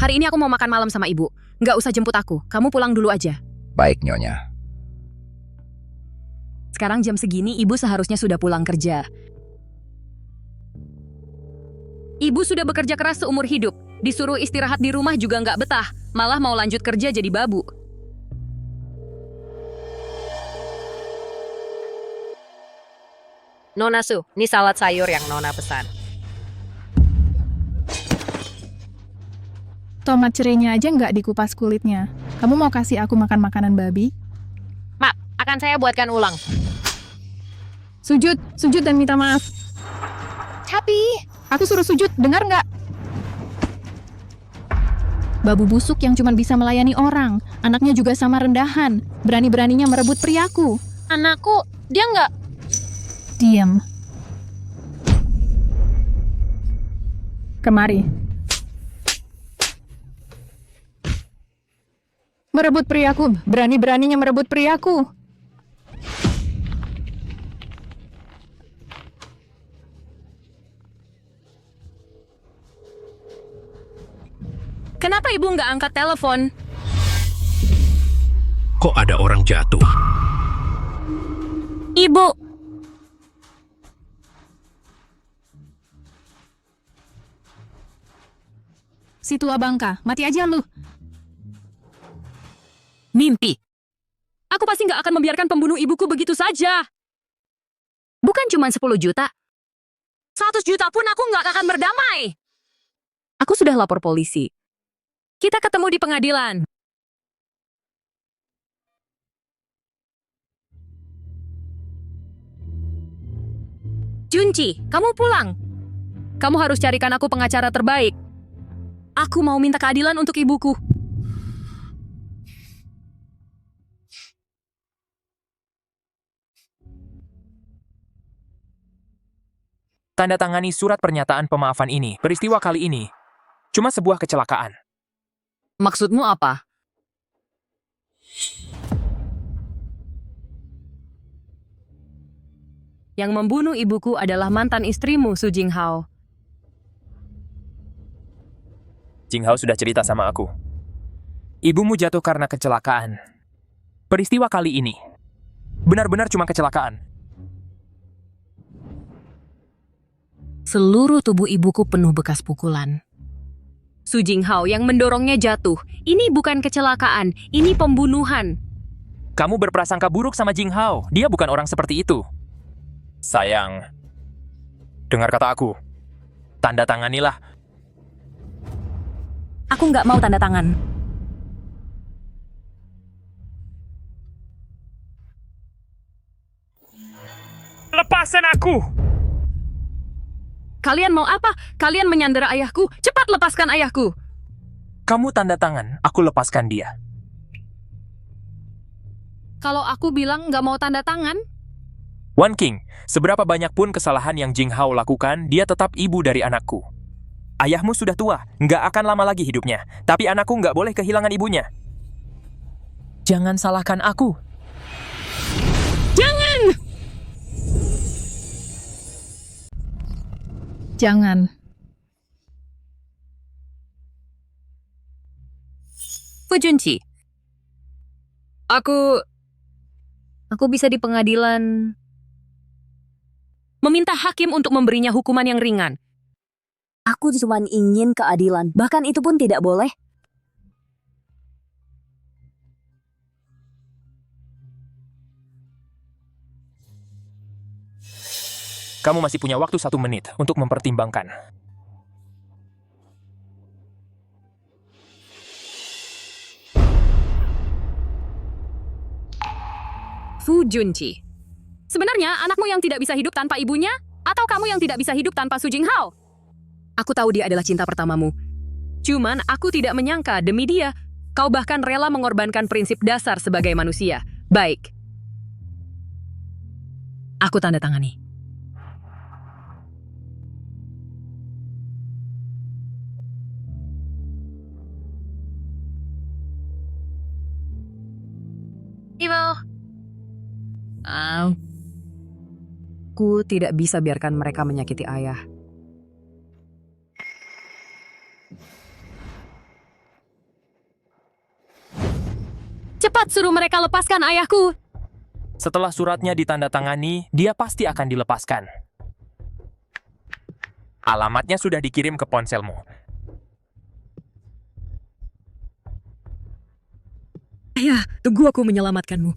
Hari ini aku mau makan malam sama ibu. Nggak usah jemput aku, kamu pulang dulu aja. Baik, Nyonya. Sekarang jam segini ibu seharusnya sudah pulang kerja. Ibu sudah bekerja keras seumur hidup. Disuruh istirahat di rumah juga nggak betah. Malah mau lanjut kerja jadi babu. Nona Su, ini salad sayur yang Nona pesan. Tomat cerainya aja nggak dikupas kulitnya. Kamu mau kasih aku makan makanan babi? Mak, akan saya buatkan ulang. Sujud dan minta maaf. Tapi, aku suruh sujud, dengar nggak? Babu busuk yang cuma bisa melayani orang. Anaknya juga sama rendahan. Berani-beraninya merebut priaku. Anakku, dia nggak... Diam. Kemari. Merebut priaku. Berani-beraninya merebut priaku. Kenapa ibu nggak angkat telepon? Kok ada orang jatuh? Ibu! Si tua bangka, mati aja lu. Mimpi. Aku pasti nggak akan membiarkan pembunuh ibuku begitu saja. Bukan cuma 10 juta. 100 juta pun aku nggak akan berdamai. Aku sudah lapor polisi. Kita ketemu di pengadilan. Junci, kamu pulang. Kamu harus carikan aku pengacara terbaik. Aku mau minta keadilan untuk ibuku. Tanda tangani surat pernyataan pemaafan ini. Peristiwa kali ini cuma sebuah kecelakaan. Maksudmu apa? Yang membunuh ibuku adalah mantan istrimu, Su Jinghao. Jinghao sudah cerita sama aku. Ibumu jatuh karena kecelakaan. Peristiwa kali ini benar-benar cuma kecelakaan. Seluruh tubuh ibuku penuh bekas pukulan. Su Jinghao yang mendorongnya jatuh. Ini bukan kecelakaan, ini pembunuhan. Kamu berprasangka buruk sama Jinghao. Dia bukan orang seperti itu. Sayang, dengar kata aku. Tanda tanganilah. Aku nggak mau tanda tangan. Lepaskan aku! Kalian mau apa? Kalian menyandera ayahku? Cepat lepaskan ayahku! Kamu tanda tangan, aku lepaskan dia. Kalau aku bilang nggak mau tanda tangan, Wan King, seberapa banyak pun kesalahan yang Jinghao lakukan, dia tetap ibu dari anakku. Ayahmu sudah tua, nggak akan lama lagi hidupnya. Tapi anakku nggak boleh kehilangan ibunya. Jangan salahkan aku. Jangan. Fu Junci. Aku bisa di pengadilan meminta hakim untuk memberinya hukuman yang ringan. Aku cuma ingin keadilan, bahkan itu pun tidak boleh. Kamu masih punya waktu 1 menit untuk mempertimbangkan. Fu Junci. Sebenarnya anakmu yang tidak bisa hidup tanpa ibunya? Atau kamu yang tidak bisa hidup tanpa Su Jinghao? Aku tahu dia adalah cinta pertamamu. Cuman aku tidak menyangka demi dia, kau bahkan rela mengorbankan prinsip dasar sebagai manusia. Baik. Aku tanda tangani. Ibu. Aku tidak bisa biarkan mereka menyakiti ayah. Cepat suruh mereka lepaskan ayahku. Setelah suratnya ditandatangani, dia pasti akan dilepaskan. Alamatnya sudah dikirim ke ponselmu. Ayah, tunggu aku menyelamatkanmu.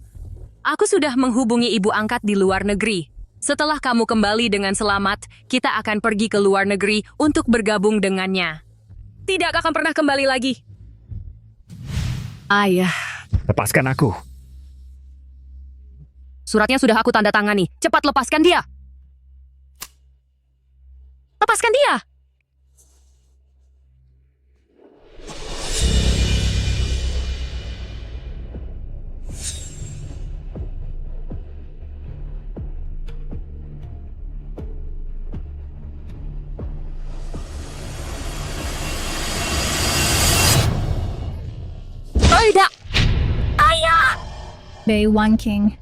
Aku sudah menghubungi ibu angkat di luar negeri. Setelah kamu kembali dengan selamat, kita akan pergi ke luar negeri untuk bergabung dengannya. Tidak akan pernah kembali lagi. Ayah, Lepaskan aku. suratnya sudah aku tanda tangani. Cepat lepaskan dia. Lepaskan dia. Tidak. Bei Wan King.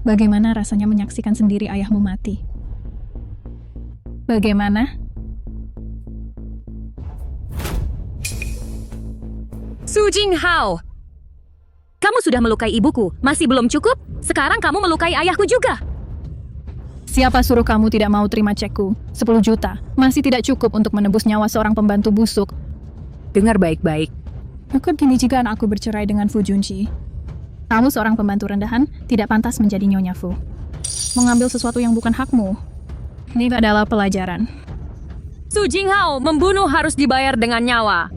Bagaimana rasanya menyaksikan sendiri ayahmu mati? Bagaimana? Su Jinghao. Kamu sudah melukai ibuku. Masih belum cukup? Sekarang kamu melukai ayahku juga. Siapa suruh kamu tidak mau terima cekku? 10 juta. Masih tidak cukup untuk menebus nyawa seorang pembantu busuk. Dengar baik-baik. Ikut gini jika anakku bercerai dengan Fu Junqi. Kamu seorang pembantu rendahan, tidak pantas menjadi Nyonya Fu. Mengambil sesuatu yang bukan hakmu. Ini adalah pelajaran. Su Jinghao, membunuh harus dibayar dengan nyawa.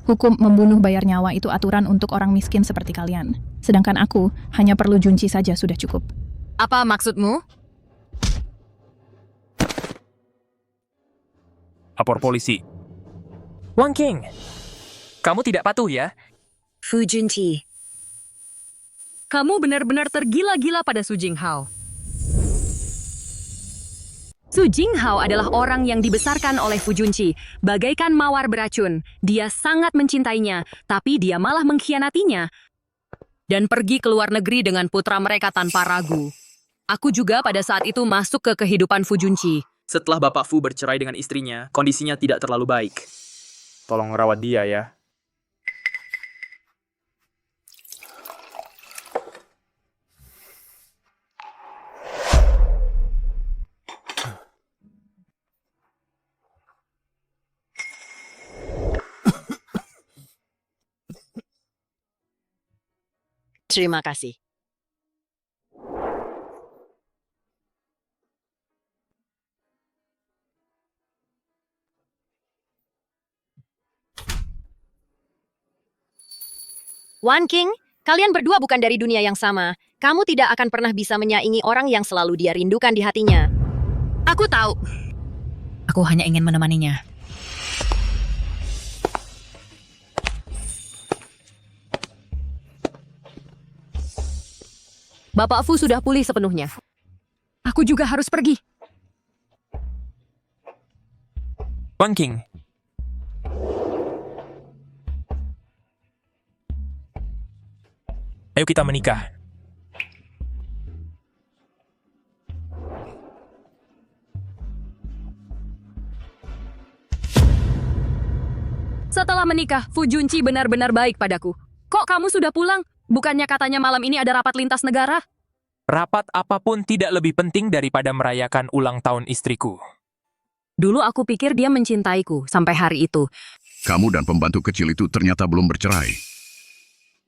Hukum membunuh bayar nyawa itu aturan untuk orang miskin seperti kalian. Sedangkan aku hanya perlu Junqi saja sudah cukup. Apa maksudmu? Lapor polisi. Wang King, kamu tidak patuh ya? Fu Junqi. Kamu benar-benar tergila-gila pada Su Jinghao. Su Jinghao adalah orang yang dibesarkan oleh Fu Junqi, bagaikan mawar beracun. Dia sangat mencintainya, tapi dia malah mengkhianatinya. Dan pergi ke luar negeri dengan putra mereka tanpa ragu. Aku juga pada saat itu masuk ke kehidupan Fu Junqi. Setelah Bapak Fu bercerai dengan istrinya, kondisinya tidak terlalu baik. Tolong rawat dia ya. Terima kasih. Wan King, kalian berdua bukan dari dunia yang sama. Kamu tidak akan pernah bisa menyaingi orang yang selalu dia rindukan di hatinya. Aku tahu. Aku hanya ingin menemaninya. Bapak Fu sudah pulih sepenuhnya. Aku juga harus pergi. Wang King, ayo kita menikah. Setelah menikah, Fu Junqi benar-benar baik padaku. Kok kamu sudah pulang? Bukannya katanya malam ini ada rapat lintas negara? Rapat apapun tidak lebih penting daripada merayakan ulang tahun istriku. Dulu aku pikir dia mencintaiku sampai hari itu. Kamu dan pembantu kecil itu ternyata belum bercerai.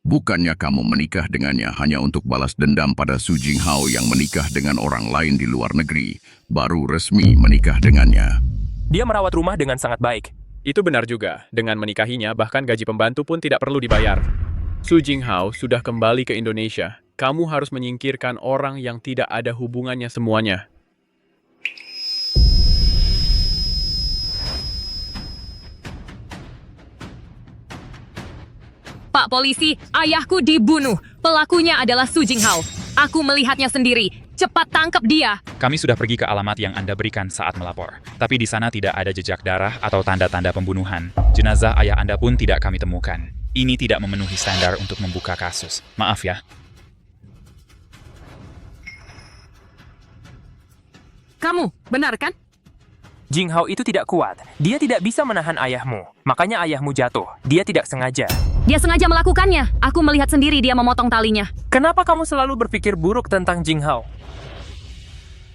Bukannya kamu menikah dengannya hanya untuk balas dendam pada Su Jinghao yang menikah dengan orang lain di luar negeri, baru resmi menikah dengannya. Dia merawat rumah dengan sangat baik. Itu benar juga. Dengan menikahinya, bahkan gaji pembantu pun tidak perlu dibayar. Su Jinghao sudah kembali ke Indonesia. Kamu harus menyingkirkan orang yang tidak ada hubungannya semuanya. Pak polisi, ayahku dibunuh. Pelakunya adalah Su Jinghao. Aku melihatnya sendiri. Cepat tangkap dia. Kami sudah pergi ke alamat yang Anda berikan saat melapor. Tapi di sana tidak ada jejak darah atau tanda-tanda pembunuhan. Jenazah ayah Anda pun tidak kami temukan. Ini tidak memenuhi standar untuk membuka kasus. Maaf ya. Kamu, benar kan? Jinghao itu tidak kuat. Dia tidak bisa menahan ayahmu. Makanya ayahmu jatuh. Dia tidak sengaja. Dia sengaja melakukannya. Aku melihat sendiri dia memotong talinya. Kenapa kamu selalu berpikir buruk tentang Jing Hao?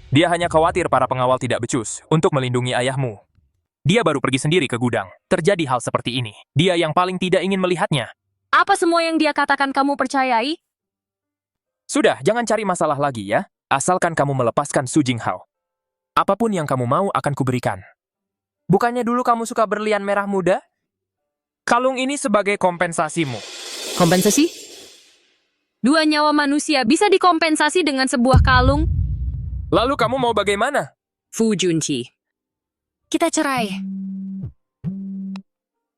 Dia hanya khawatir para pengawal tidak becus untuk melindungi ayahmu. Dia baru pergi sendiri ke gudang. Terjadi hal seperti ini. Dia yang paling tidak ingin melihatnya. Apa semua yang dia katakan kamu percayai? Sudah, jangan cari masalah lagi ya. Asalkan kamu melepaskan Su Jing Hao. Apapun yang kamu mau akan kuberikan. Bukannya dulu kamu suka berlian merah muda? Kalung ini sebagai kompensasimu. Kompensasi? 2 nyawa manusia bisa dikompensasi dengan sebuah kalung? Lalu kamu mau bagaimana? Fu Junqi. Kita cerai.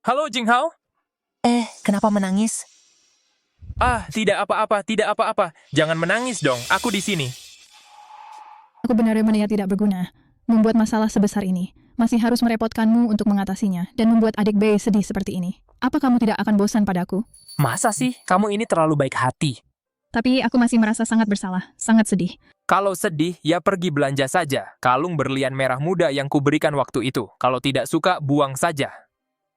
Halo Jing Hao? Kenapa menangis? Tidak apa-apa, tidak apa-apa. Jangan menangis dong, aku di sini. Aku benar-benar tidak berguna. Membuat masalah sebesar ini. Masih harus merepotkanmu untuk mengatasinya dan membuat adik B sedih seperti ini. Apa kamu tidak akan bosan padaku? Masa sih, kamu ini terlalu baik hati. Tapi aku masih merasa sangat bersalah, sangat sedih. Kalau sedih, ya pergi belanja saja. Kalung berlian merah muda yang kuberikan waktu itu. Kalau tidak suka, buang saja.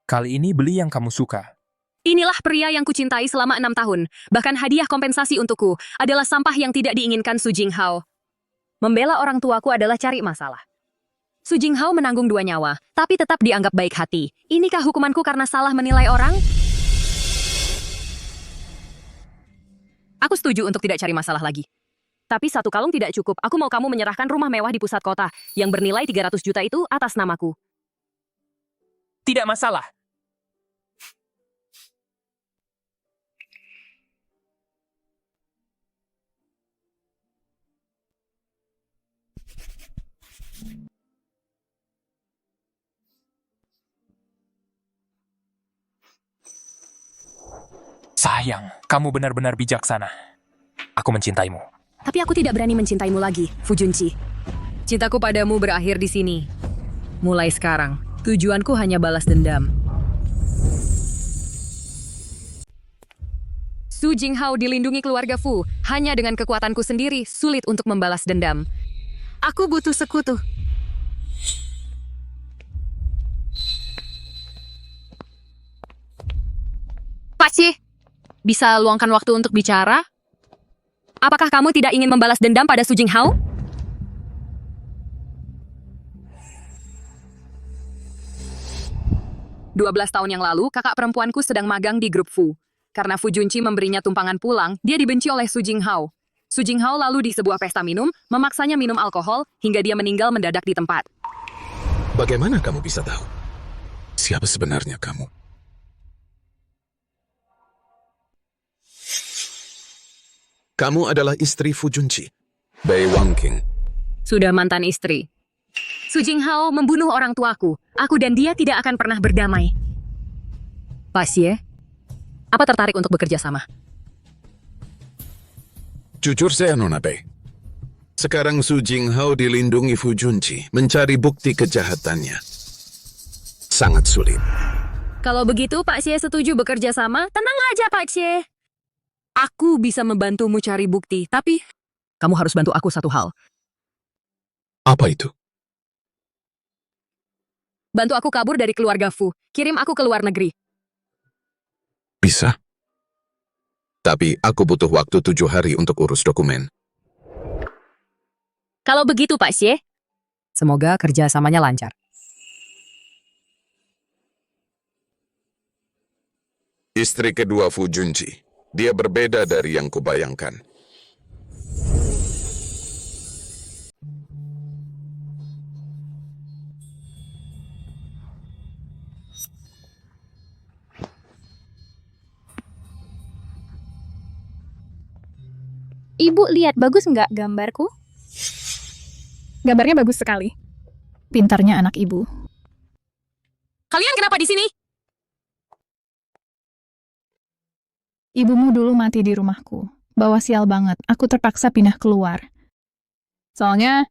Kali ini beli yang kamu suka. Inilah pria yang kucintai selama 6 tahun. Bahkan hadiah kompensasi untukku adalah sampah yang tidak diinginkan Su Jing Hao. Membela orang tuaku adalah cari masalah. Su Jing Hao menanggung 2 nyawa, tapi tetap dianggap baik hati. Inikah hukumanku karena salah menilai orang? Aku setuju untuk tidak cari masalah lagi. Tapi 1 kalung tidak cukup. Aku mau kamu menyerahkan rumah mewah di pusat kota yang bernilai 300 juta itu atas namaku. Tidak masalah. Sayang, kamu benar-benar bijaksana. Aku mencintaimu. Tapi aku tidak berani mencintaimu lagi, Fu Junqi. Cintaku padamu berakhir di sini. Mulai sekarang, tujuanku hanya balas dendam. Su Jing Hao dilindungi keluarga Fu. Hanya dengan kekuatanku sendiri, sulit untuk membalas dendam. Aku butuh sekutu. Pak Xie, bisa luangkan waktu untuk bicara? Apakah kamu tidak ingin membalas dendam pada Su Jing Hao? "12 tahun yang lalu, kakak perempuanku sedang magang di grup Fu. Karena Fu Junqi memberinya tumpangan pulang, dia dibenci oleh Su Jing Hao. Su Jing Hao lalu di sebuah pesta minum, memaksanya minum alkohol, hingga dia meninggal mendadak di tempat. Bagaimana kamu bisa tahu? Siapa sebenarnya kamu? Kamu adalah istri Fu Junqi, Bei Wangqing. Sudah mantan istri. Su Jing Hao membunuh orang tuaku. Aku dan dia tidak akan pernah berdamai. Pak Xie, apa tertarik untuk bekerja sama? Jujur saya, Nona Bei. Sekarang Su Jing Hao dilindungi Fu Junqi, mencari bukti kejahatannya. Sangat sulit. Kalau begitu, Pak Xie setuju bekerja sama? Tenang aja, Pak Xie. Aku bisa membantumu cari bukti, tapi kamu harus bantu aku 1 hal. Apa itu? Bantu aku kabur dari keluarga Fu. Kirim aku ke luar negeri. Bisa. Tapi aku butuh waktu 7 hari untuk urus dokumen. Kalau begitu, Pak Xie. Semoga kerjasamanya lancar. Istri kedua Fu Junqi. Dia berbeda dari yang kubayangkan. Ibu, lihat bagus nggak gambarku? Gambarnya bagus sekali. Pintarnya anak ibu. Kalian kenapa di sini? Ibumu dulu mati di rumahku. Bawa sial banget. Aku terpaksa pindah keluar. Soalnya,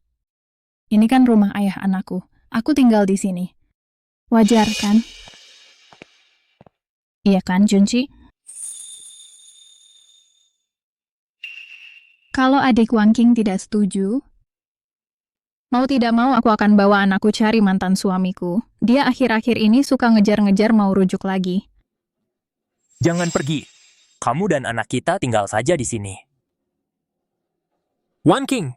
ini kan rumah ayah anakku. Aku tinggal di sini. Wajar, kan? Iya kan, Junqi? Kalau adik Wangqing tidak setuju, mau tidak mau aku akan bawa anakku cari mantan suamiku. Dia akhir-akhir ini suka ngejar-ngejar mau rujuk lagi. Jangan pergi. Kamu dan anak kita tinggal saja di sini. One King,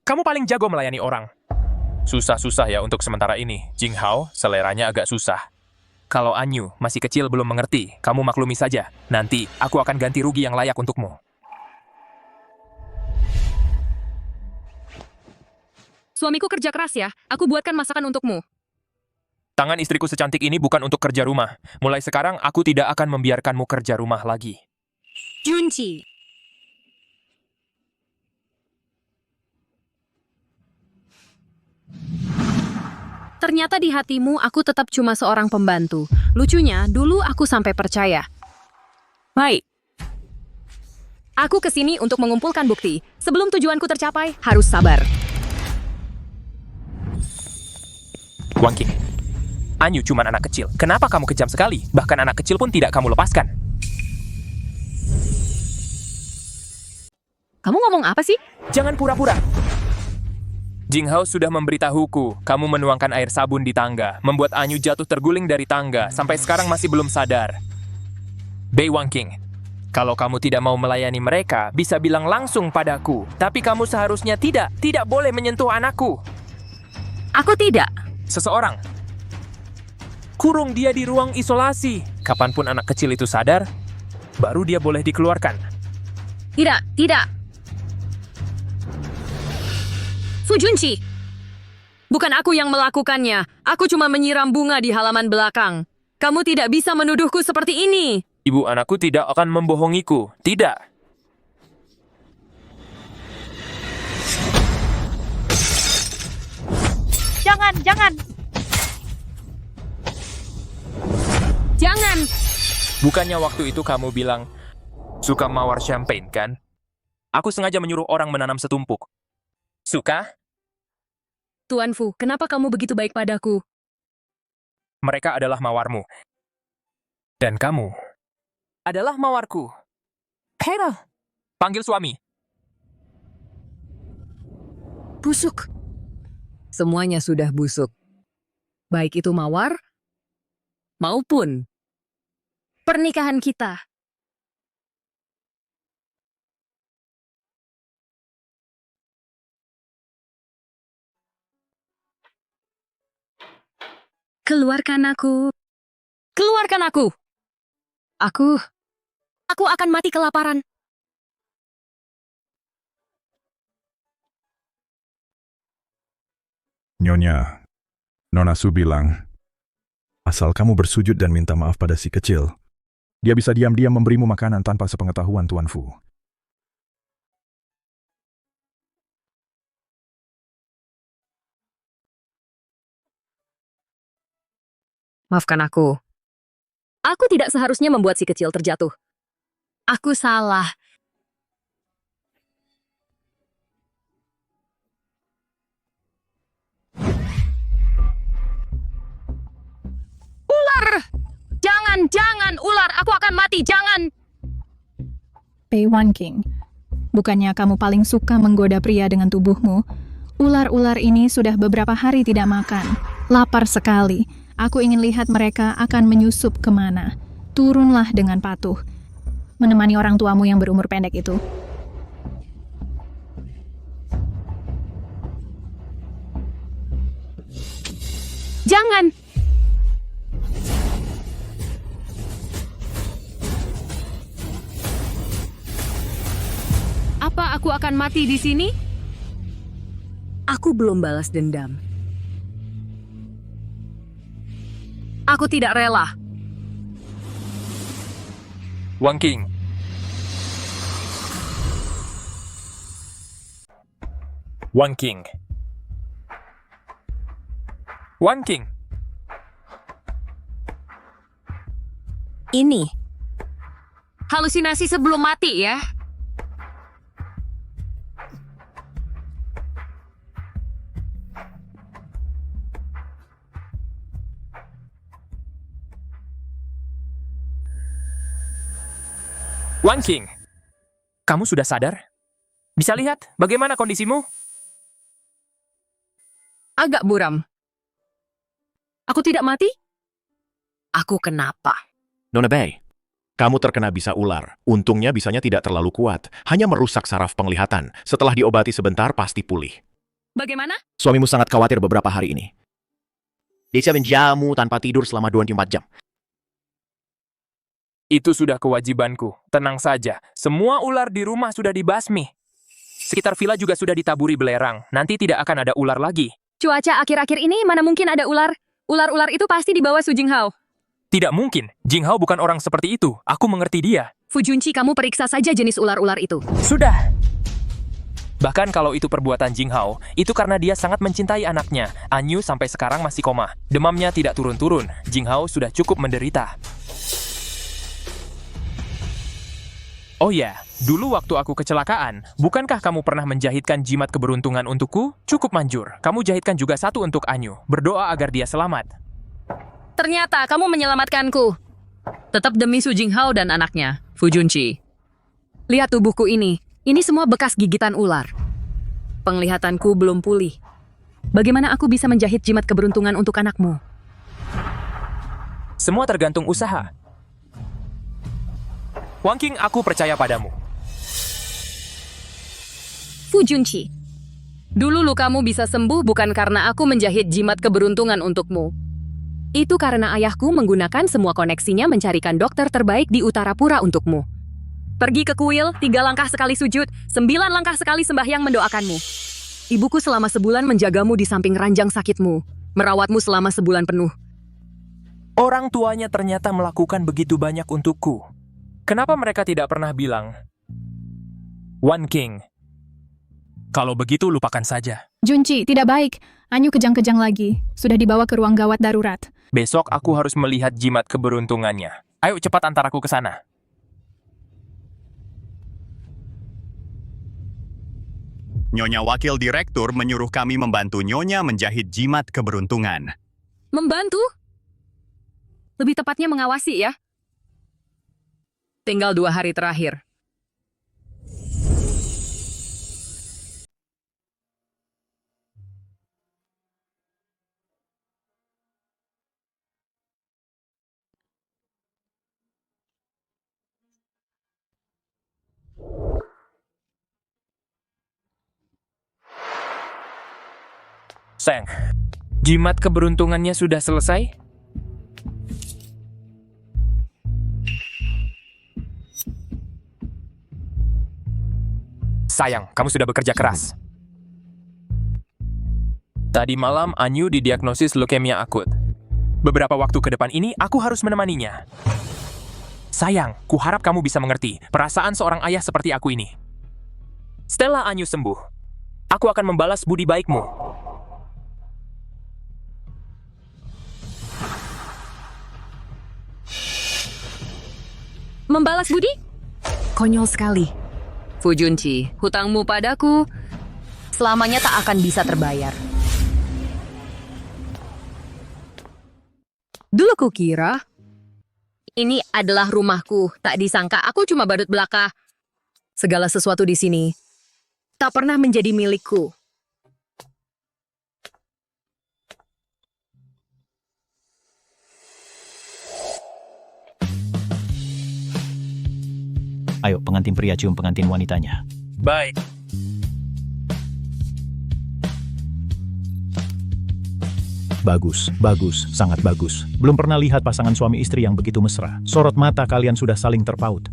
kamu paling jago melayani orang. Susah-susah ya untuk sementara ini. Jing Hao, seleranya agak susah. Kalau Anyu masih kecil belum mengerti, kamu maklumi saja. Nanti aku akan ganti rugi yang layak untukmu. Suamiku kerja keras ya. Aku buatkan masakan untukmu. Tangan istriku secantik ini bukan untuk kerja rumah. Mulai sekarang aku tidak akan membiarkanmu kerja rumah lagi. Junci. Ternyata di hatimu aku tetap cuma seorang pembantu. Lucunya, dulu aku sampai percaya. Baik. Aku kesini untuk mengumpulkan bukti. Sebelum tujuanku tercapai, harus sabar. Wang King, Anyu cuma anak kecil. Kenapa kamu kejam sekali? Bahkan anak kecil pun tidak kamu lepaskan. Kamu ngomong apa sih? Jangan pura-pura. Jing Hao sudah memberitahuku, kamu menuangkan air sabun di tangga, membuat Anyu jatuh terguling dari tangga, sampai sekarang masih belum sadar. Bei Wang King, kalau kamu tidak mau melayani mereka, bisa bilang langsung padaku. Tapi kamu seharusnya tidak boleh menyentuh anakku. Aku tidak. Seseorang. Kurung dia di ruang isolasi. Kapanpun anak kecil itu sadar, baru dia boleh dikeluarkan. Tidak. Fu Junci. Bukan aku yang melakukannya. Aku cuma menyiram bunga di halaman belakang. Kamu tidak bisa menuduhku seperti ini. Ibu anakku tidak akan membohongiku. Tidak. Jangan. Jangan. Bukannya waktu itu kamu bilang, suka mawar champagne kan? Aku sengaja menyuruh orang menanam setumpuk. Suka? Tuan Fu, kenapa kamu begitu baik padaku? Mereka adalah mawarmu. Dan kamu adalah mawarku. Hera, panggil suami. Busuk. Semuanya sudah busuk. Baik itu mawar maupun pernikahan kita. Keluarkan aku. Keluarkan aku. Aku akan mati kelaparan. Nyonya, Nona Su bilang, asal kamu bersujud dan minta maaf pada si kecil, dia bisa diam-diam memberimu makanan tanpa sepengetahuan Tuan Fu. Maafkan aku. Aku tidak seharusnya membuat si kecil terjatuh. Aku salah. Ular! Jangan, ular! Aku akan mati, jangan! Bei Wan King, bukannya kamu paling suka menggoda pria dengan tubuhmu? Ular-ular ini sudah beberapa hari tidak makan. Lapar sekali. Aku ingin lihat mereka akan menyusup kemana. Turunlah dengan patuh. Menemani orang tuamu yang berumur pendek itu. Jangan! Apa aku akan mati di sini? Aku belum balas dendam. Aku tidak rela. Wang King. Wang King. Wang King. Ini halusinasi sebelum mati ya. Wang King, kamu sudah sadar? Bisa lihat bagaimana kondisimu? Agak buram. Aku tidak mati? Aku kenapa? Nona Bei, Kamu terkena bisa ular. Untungnya bisanya tidak terlalu kuat, hanya merusak saraf penglihatan. Setelah diobati sebentar pasti pulih. Bagaimana? Suamimu sangat khawatir beberapa hari ini. Dia menjamu tanpa tidur selama 24 jam. Itu sudah kewajibanku. Tenang saja, semua ular di rumah sudah dibasmi. Sekitar villa juga sudah ditaburi belerang. Nanti tidak akan ada ular lagi. Cuaca akhir-akhir ini mana mungkin ada ular? Ular-ular itu pasti dibawa Su Jinghao. Tidak mungkin. Jinghao bukan orang seperti itu. Aku mengerti dia. Fu Junqi, kamu periksa saja jenis ular-ular itu. Sudah. Bahkan kalau itu perbuatan Jinghao, itu karena dia sangat mencintai anaknya. Anyu sampai sekarang masih koma. Demamnya tidak turun-turun. Jinghao sudah cukup menderita. Oh ya, dulu waktu aku kecelakaan, bukankah kamu pernah menjahitkan jimat keberuntungan untukku? Cukup manjur. Kamu jahitkan juga satu untuk Anyu. Berdoa agar dia selamat. Ternyata kamu menyelamatkanku. Tetap demi Su Jinghao dan anaknya, Fu Junqi. Lihat tubuhku ini. Ini semua bekas gigitan ular. Penglihatanku belum pulih. Bagaimana aku bisa menjahit jimat keberuntungan untuk anakmu? Semua tergantung usaha. Wang Qing, aku percaya padamu. Fu Junqi, dulu lukamu bisa sembuh bukan karena aku menjahit jimat keberuntungan untukmu. Itu karena ayahku menggunakan semua koneksinya mencarikan dokter terbaik di Utara Pura untukmu. Pergi ke kuil, 3 langkah sekali sujud, 9 langkah sekali sembahyang mendoakanmu. Ibuku selama sebulan menjagamu di samping ranjang sakitmu, merawatmu selama sebulan penuh. Orang tuanya ternyata melakukan begitu banyak untukku. Kenapa mereka tidak pernah bilang, Wan Qing, kalau begitu lupakan saja. Junqi, tidak baik. Anyu kejang-kejang lagi. Sudah dibawa ke ruang gawat darurat. Besok aku harus melihat jimat keberuntungannya. Ayo cepat antar aku ke sana. Nyonya Wakil Direktur menyuruh kami membantu Nyonya menjahit jimat keberuntungan. Membantu? Lebih tepatnya mengawasi ya. Tinggal 2 hari terakhir. Sayang, jimat keberuntungannya sudah selesai? Sayang, kamu sudah bekerja keras. Tadi malam Anyu didiagnosis leukemia akut. Beberapa waktu ke depan ini aku harus menemaninya. Sayang, kuharap kamu bisa mengerti perasaan seorang ayah seperti aku ini. Setelah Anyu sembuh, aku akan membalas budi baikmu. Membalas budi? Konyol sekali. Fu Junqi, hutangmu padaku selamanya tak akan bisa terbayar. Dulu kukira ini adalah rumahku. Tak disangka aku cuma badut belaka. Segala sesuatu di sini tak pernah menjadi milikku. Ayo, pengantin pria cium pengantin wanitanya. Baik. Bagus, bagus, sangat bagus. Belum pernah lihat pasangan suami istri yang begitu mesra. Sorot mata kalian sudah saling terpaut.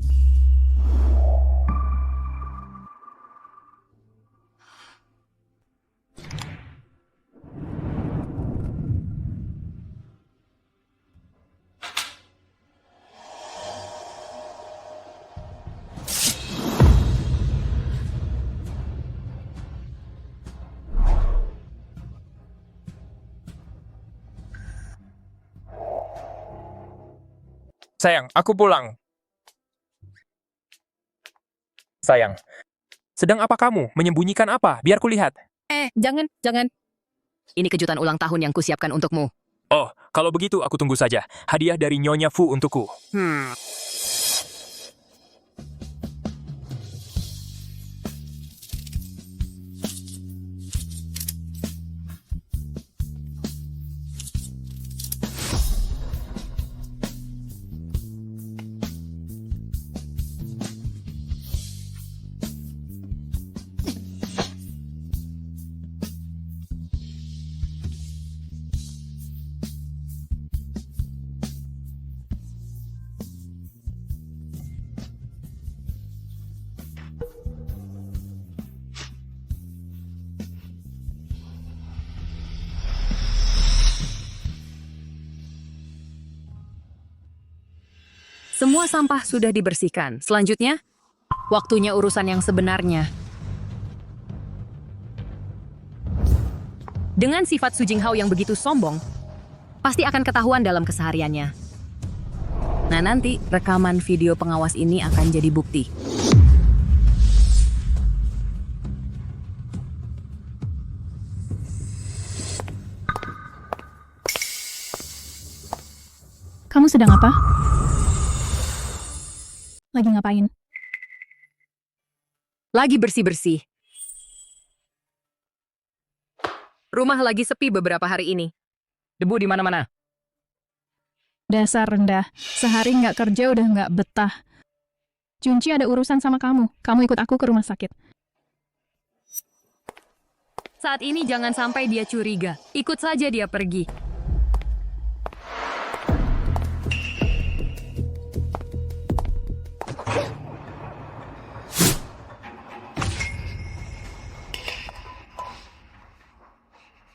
Sayang, aku pulang. Sayang, sedang apa kamu? Menyembunyikan apa? Biar kulihat. Jangan. Ini kejutan ulang tahun yang kusiapkan untukmu. Oh, kalau begitu aku tunggu saja. Hadiah dari Nyonya Fu untukku. Semua sampah sudah dibersihkan. Selanjutnya, waktunya urusan yang sebenarnya. Dengan sifat Su Jinghao yang begitu sombong, pasti akan ketahuan dalam kesehariannya. Nah, nanti rekaman video pengawas ini akan jadi bukti. Kamu sedang apa? Lagi ngapain? Lagi bersih-bersih. Rumah lagi sepi beberapa hari ini. Debu di mana-mana. Dasar rendah. Sehari nggak kerja udah nggak betah. Junci ada urusan sama kamu. Kamu ikut aku ke rumah sakit. Saat ini jangan sampai dia curiga. Ikut saja dia pergi.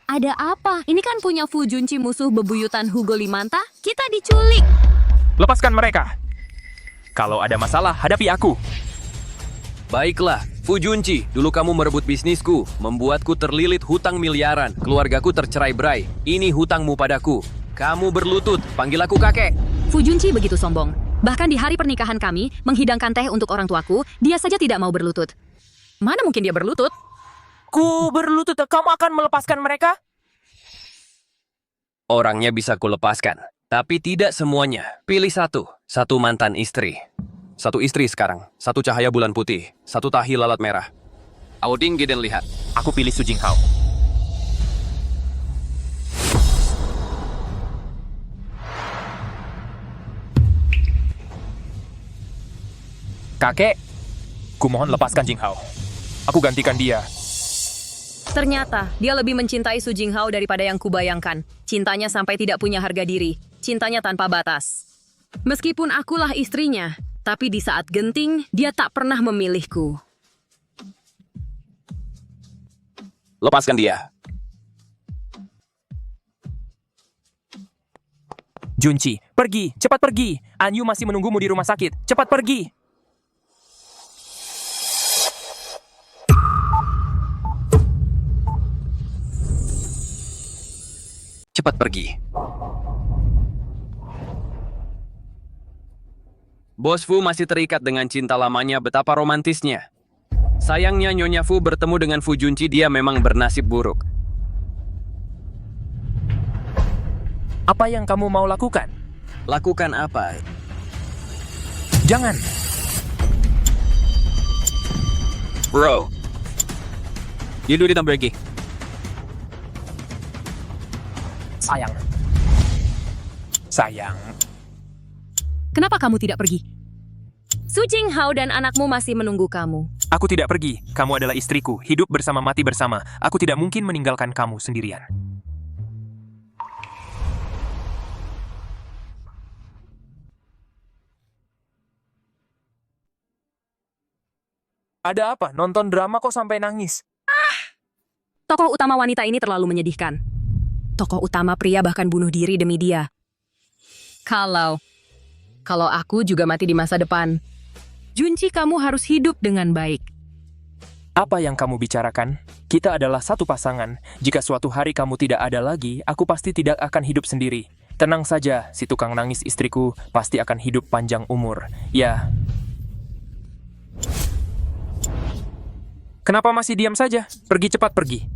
Ada apa? Ini kan punya Fu Junci, musuh bebuyutan Hugo Limanta. Kita diculik. Lepaskan mereka. Kalau ada masalah, hadapi aku. Baiklah, Fu Junci, dulu kamu merebut bisnisku, membuatku terlilit hutang miliaran, keluargaku tercerai-berai. Ini hutangmu padaku. Kamu berlutut, panggil aku kakek. Fu Junci begitu sombong. Bahkan di hari pernikahan kami, menghidangkan teh untuk orang tuaku, dia saja tidak mau berlutut. Mana mungkin dia berlutut? Ku berlutut, kamu akan melepaskan mereka? Orangnya bisa kulepaskan, tapi tidak semuanya. Pilih satu mantan istri. Satu istri sekarang, satu cahaya bulan putih, satu tahi lalat merah. Auding Giden lihat. Aku pilih Su Jinghao. Kakek, ku mohon lepaskan Jinghao. Aku gantikan dia. Ternyata, dia lebih mencintai Su Jinghao daripada yang kubayangkan. Cintanya sampai tidak punya harga diri. Cintanya tanpa batas. Meskipun akulah istrinya, tapi di saat genting, dia tak pernah memilihku. Lepaskan dia. Junci, pergi, cepat pergi. Anyu masih menunggumu di rumah sakit. Cepat pergi. Cepat pergi. Bos Fu masih terikat dengan cinta lamanya, betapa romantisnya. Sayangnya Nyonya Fu bertemu dengan Fu Junci, dia memang bernasib buruk. Apa yang kamu mau lakukan? Lakukan apa? Jangan. Bro. Yaudah ditambah lagi. Sayang. Kenapa kamu tidak pergi? Su Jinghao dan anakmu masih menunggu kamu. Aku tidak pergi. Kamu adalah istriku. Hidup bersama, mati bersama. Aku tidak mungkin meninggalkan kamu sendirian. Ada apa? Nonton drama kok sampai nangis? Tokoh utama wanita ini terlalu menyedihkan. Tokoh utama pria bahkan bunuh diri demi dia. Kalau aku juga mati di masa depan. Junci, kamu harus hidup dengan baik. Apa yang kamu bicarakan? Kita adalah satu pasangan. Jika suatu hari kamu tidak ada lagi, aku pasti tidak akan hidup sendiri. Tenang saja, si tukang nangis istriku pasti akan hidup panjang umur. Ya. Kenapa masih diam saja? Pergi cepat, pergi.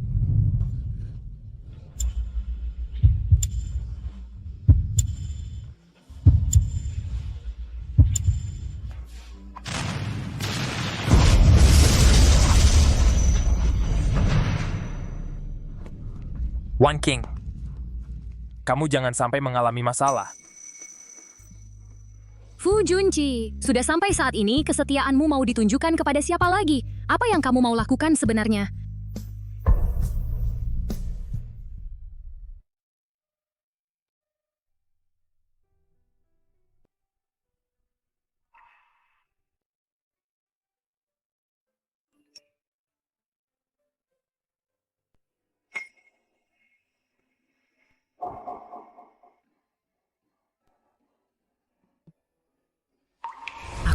One King, kamu jangan sampai mengalami masalah. Fu Junci, sudah sampai saat ini kesetiaanmu mau ditunjukkan kepada siapa lagi? Apa yang kamu mau lakukan sebenarnya?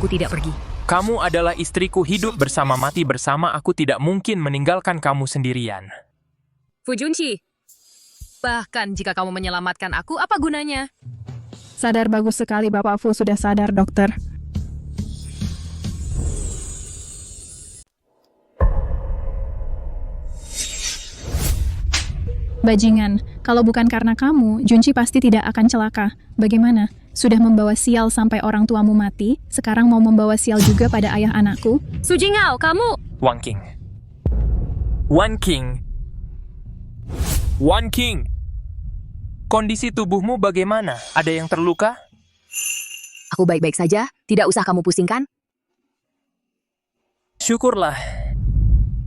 aku tidak pergi. Kamu adalah istriku, hidup bersama mati bersama, aku tidak mungkin meninggalkan kamu sendirian. Fu Junqi, bahkan jika kamu menyelamatkan aku, apa gunanya? Sadar bagus sekali Bapak Fu sudah sadar, dokter. Bajingan, kalau bukan karena kamu, Junqi pasti tidak akan celaka. Bagaimana? Sudah membawa sial sampai orang tuamu mati, sekarang mau membawa sial juga pada ayah anakku? Su Jinghao, kamu... Wan King. Wan King. Wan King. Kondisi tubuhmu bagaimana? Ada yang terluka? Aku baik-baik saja, tidak usah kamu pusingkan. Syukurlah.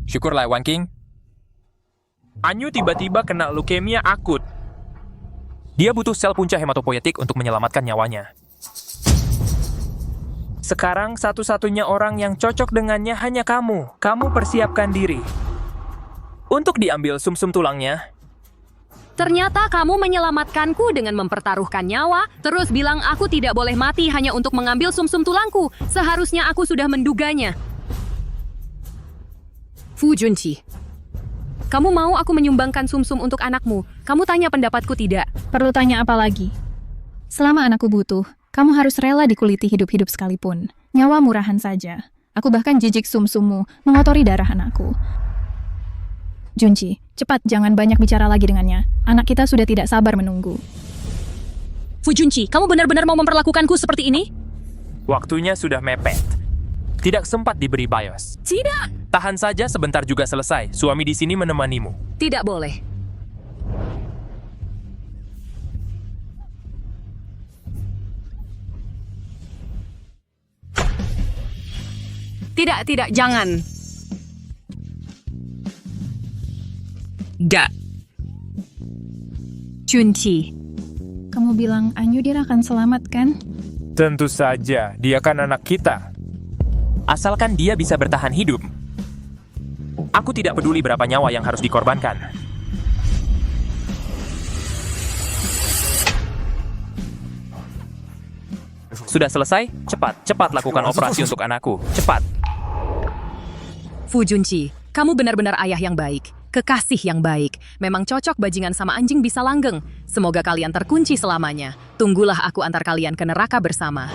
Syukurlah, Wan King. Anyu tiba-tiba kena leukemia akut. Dia butuh sel punca hematopoietik untuk menyelamatkan nyawanya. Sekarang satu-satunya orang yang cocok dengannya hanya kamu. Kamu persiapkan diri untuk diambil sumsum tulangnya. Ternyata kamu menyelamatkanku dengan mempertaruhkan nyawa, terus bilang aku tidak boleh mati hanya untuk mengambil sumsum tulangku. Seharusnya aku sudah menduganya. Fu Junqi, kamu mau aku menyumbangkan sumsum untuk anakmu? Kamu tanya pendapatku tidak? Perlu tanya apa lagi? Selama anakku butuh, kamu harus rela dikuliti hidup-hidup sekalipun. Nyawa murahan saja. Aku bahkan jijik sumsummu, mengotori darah anakku. Junqi, cepat jangan banyak bicara lagi dengannya. Anak kita sudah tidak sabar menunggu. Fu Junqi, kamu benar-benar mau memperlakukanku seperti ini? Waktunya sudah mepet. Tidak sempat diberi bios. Tidak. Tahan saja, sebentar juga selesai. Suami di sini menemanimu. Tidak boleh. Tidak, jangan. Da. Junqi. Kamu bilang Anyu dia akan selamat kan? Tentu saja, dia kan anak kita. Asalkan dia bisa bertahan hidup. Aku tidak peduli berapa nyawa yang harus dikorbankan. Sudah selesai? Cepat lakukan operasi untuk anakku. Cepat. Fu Junqi, kamu benar-benar ayah yang baik. Kekasih yang baik. Memang cocok bajingan sama anjing bisa langgeng. Semoga kalian terkunci selamanya. Tunggulah aku antar kalian ke neraka bersama.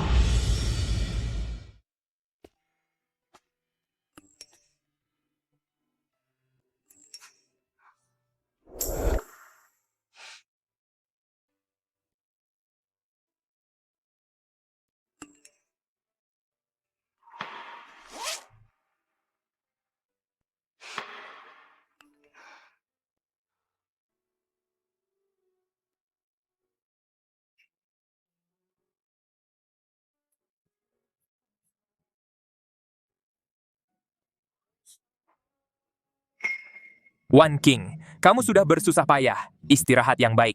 Wan King, kamu sudah bersusah payah. Istirahat yang baik.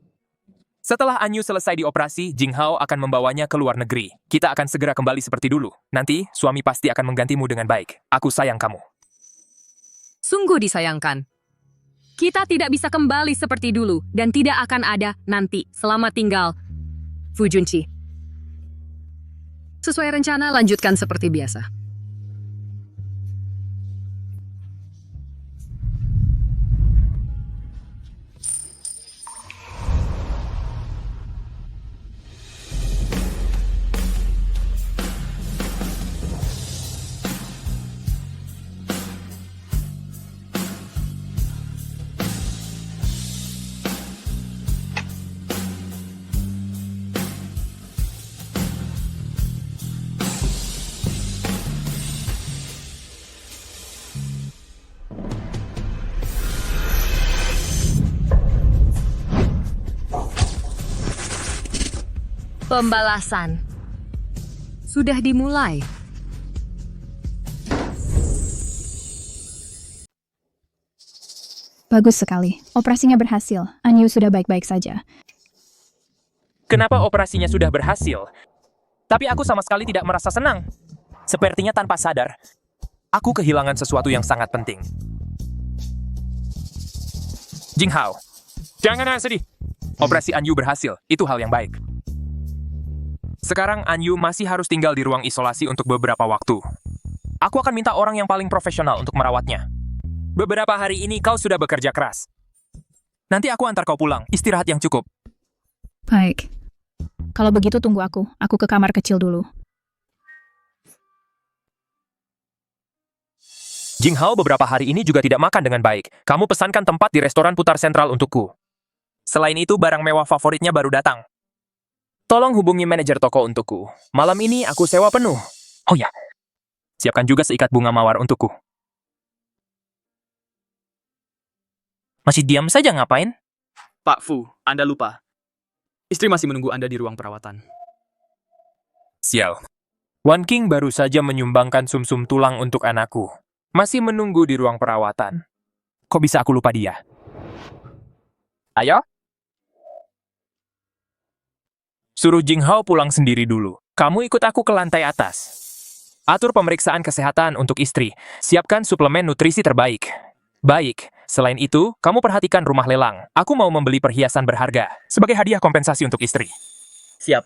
Setelah Anyu selesai dioperasi, Jinghao akan membawanya ke luar negeri. Kita akan segera kembali seperti dulu. Nanti, suami pasti akan menggantimu dengan baik. Aku sayang kamu. Sungguh disayangkan. Kita tidak bisa kembali seperti dulu dan tidak akan ada nanti. Selamat tinggal, Fu Junqi. Sesuai rencana, lanjutkan seperti biasa. Pembalasan sudah dimulai. Bagus sekali. Operasinya berhasil. Anyu sudah baik-baik saja. Kenapa operasinya sudah berhasil? Tapi aku sama sekali tidak merasa senang. Sepertinya tanpa sadar, aku kehilangan sesuatu yang sangat penting. Jinghao, jangan sedih. Operasi Anyu berhasil. Itu hal yang baik. Sekarang Anyu masih harus tinggal di ruang isolasi untuk beberapa waktu. Aku akan minta orang yang paling profesional untuk merawatnya. Beberapa hari ini kau sudah bekerja keras. Nanti aku antar kau pulang, istirahat yang cukup. Baik. Kalau begitu tunggu aku. Aku ke kamar kecil dulu. Jinghao beberapa hari ini juga tidak makan dengan baik. Kamu pesankan tempat di restoran putar sentral untukku. Selain itu, barang mewah favoritnya baru datang. Tolong hubungi manajer toko untukku. Malam ini aku sewa penuh. Oh ya, siapkan juga seikat bunga mawar untukku. Masih diam saja ngapain? Pak Fu, Anda lupa. Istri masih menunggu Anda di ruang perawatan. Sial. Wan King baru saja menyumbangkan sumsum tulang untuk anakku. Masih menunggu di ruang perawatan. Kok bisa aku lupa dia? Ayo. Suruh Jinghao pulang sendiri dulu. Kamu ikut aku ke lantai atas. Atur pemeriksaan kesehatan untuk istri. Siapkan suplemen nutrisi terbaik. Baik, selain itu, kamu perhatikan rumah lelang. Aku mau membeli perhiasan berharga sebagai hadiah kompensasi untuk istri. Siap.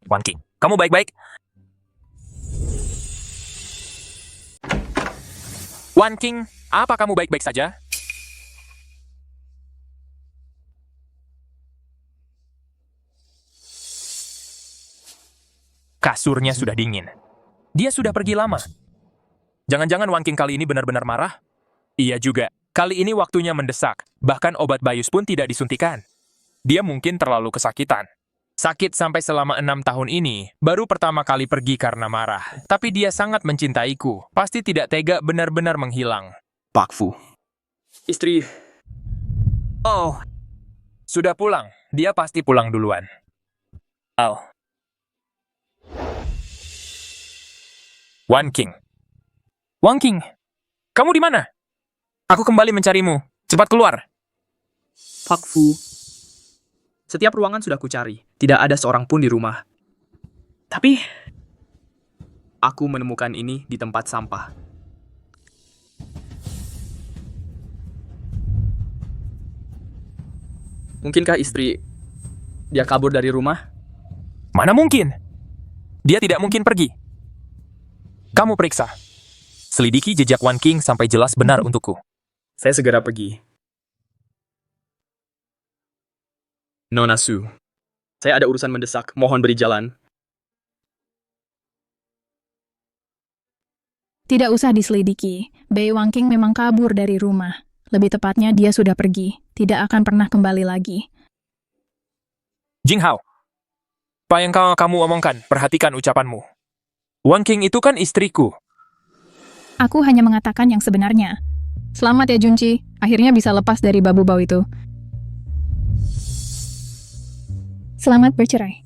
Wan King, kamu baik-baik? Wan King, apa kamu baik-baik saja? Kasurnya sudah dingin. Dia sudah pergi lama. Jangan-jangan Wan King kali ini benar-benar marah? Iya juga. Kali ini waktunya mendesak. Bahkan obat bius pun tidak disuntikan. Dia mungkin terlalu kesakitan. Sakit sampai selama 6 tahun ini, baru pertama kali pergi karena marah. Tapi dia sangat mencintaiku. Pasti tidak tega benar-benar menghilang. Pak Fu. Istri. Oh, sudah pulang. Dia pasti pulang duluan. Al. Wan King. Wan King, kamu di mana? Aku kembali mencarimu. Cepat keluar. Pak Fu. Setiap ruangan sudah kucari. Tidak ada seorang pun di rumah. Tapi, aku menemukan ini di tempat sampah. Mungkinkah istri dia kabur dari rumah? Mana mungkin? Dia tidak mungkin pergi. Kamu periksa. Selidiki jejak Wan King sampai jelas benar untukku. Saya segera pergi. Nona Su, saya ada urusan mendesak. Mohon beri jalan. Tidak usah diselidiki. Bei Wan King memang kabur dari rumah. Lebih tepatnya dia sudah pergi. Tidak akan pernah kembali lagi. Jinghao, apa yang kamu omongkan? Perhatikan ucapanmu. Wan King itu kan istriku. Aku hanya mengatakan yang sebenarnya. Selamat ya Junci, akhirnya bisa lepas dari babu bau itu. Selamat bercerai.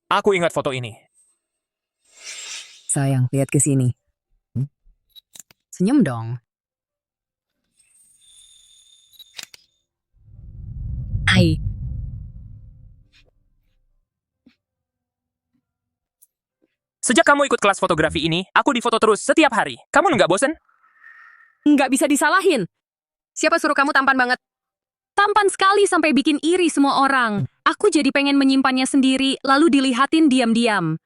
Aku ingat foto ini. Sayang, lihat ke sini. Senyum dong. Hai. Sejak kamu ikut kelas fotografi ini, aku difoto terus setiap hari. Kamu nggak bosen? Nggak bisa disalahin. Siapa suruh kamu tampan banget? Tampan sekali sampai bikin iri semua orang. Aku jadi pengen menyimpannya sendiri, lalu dilihatin diam-diam.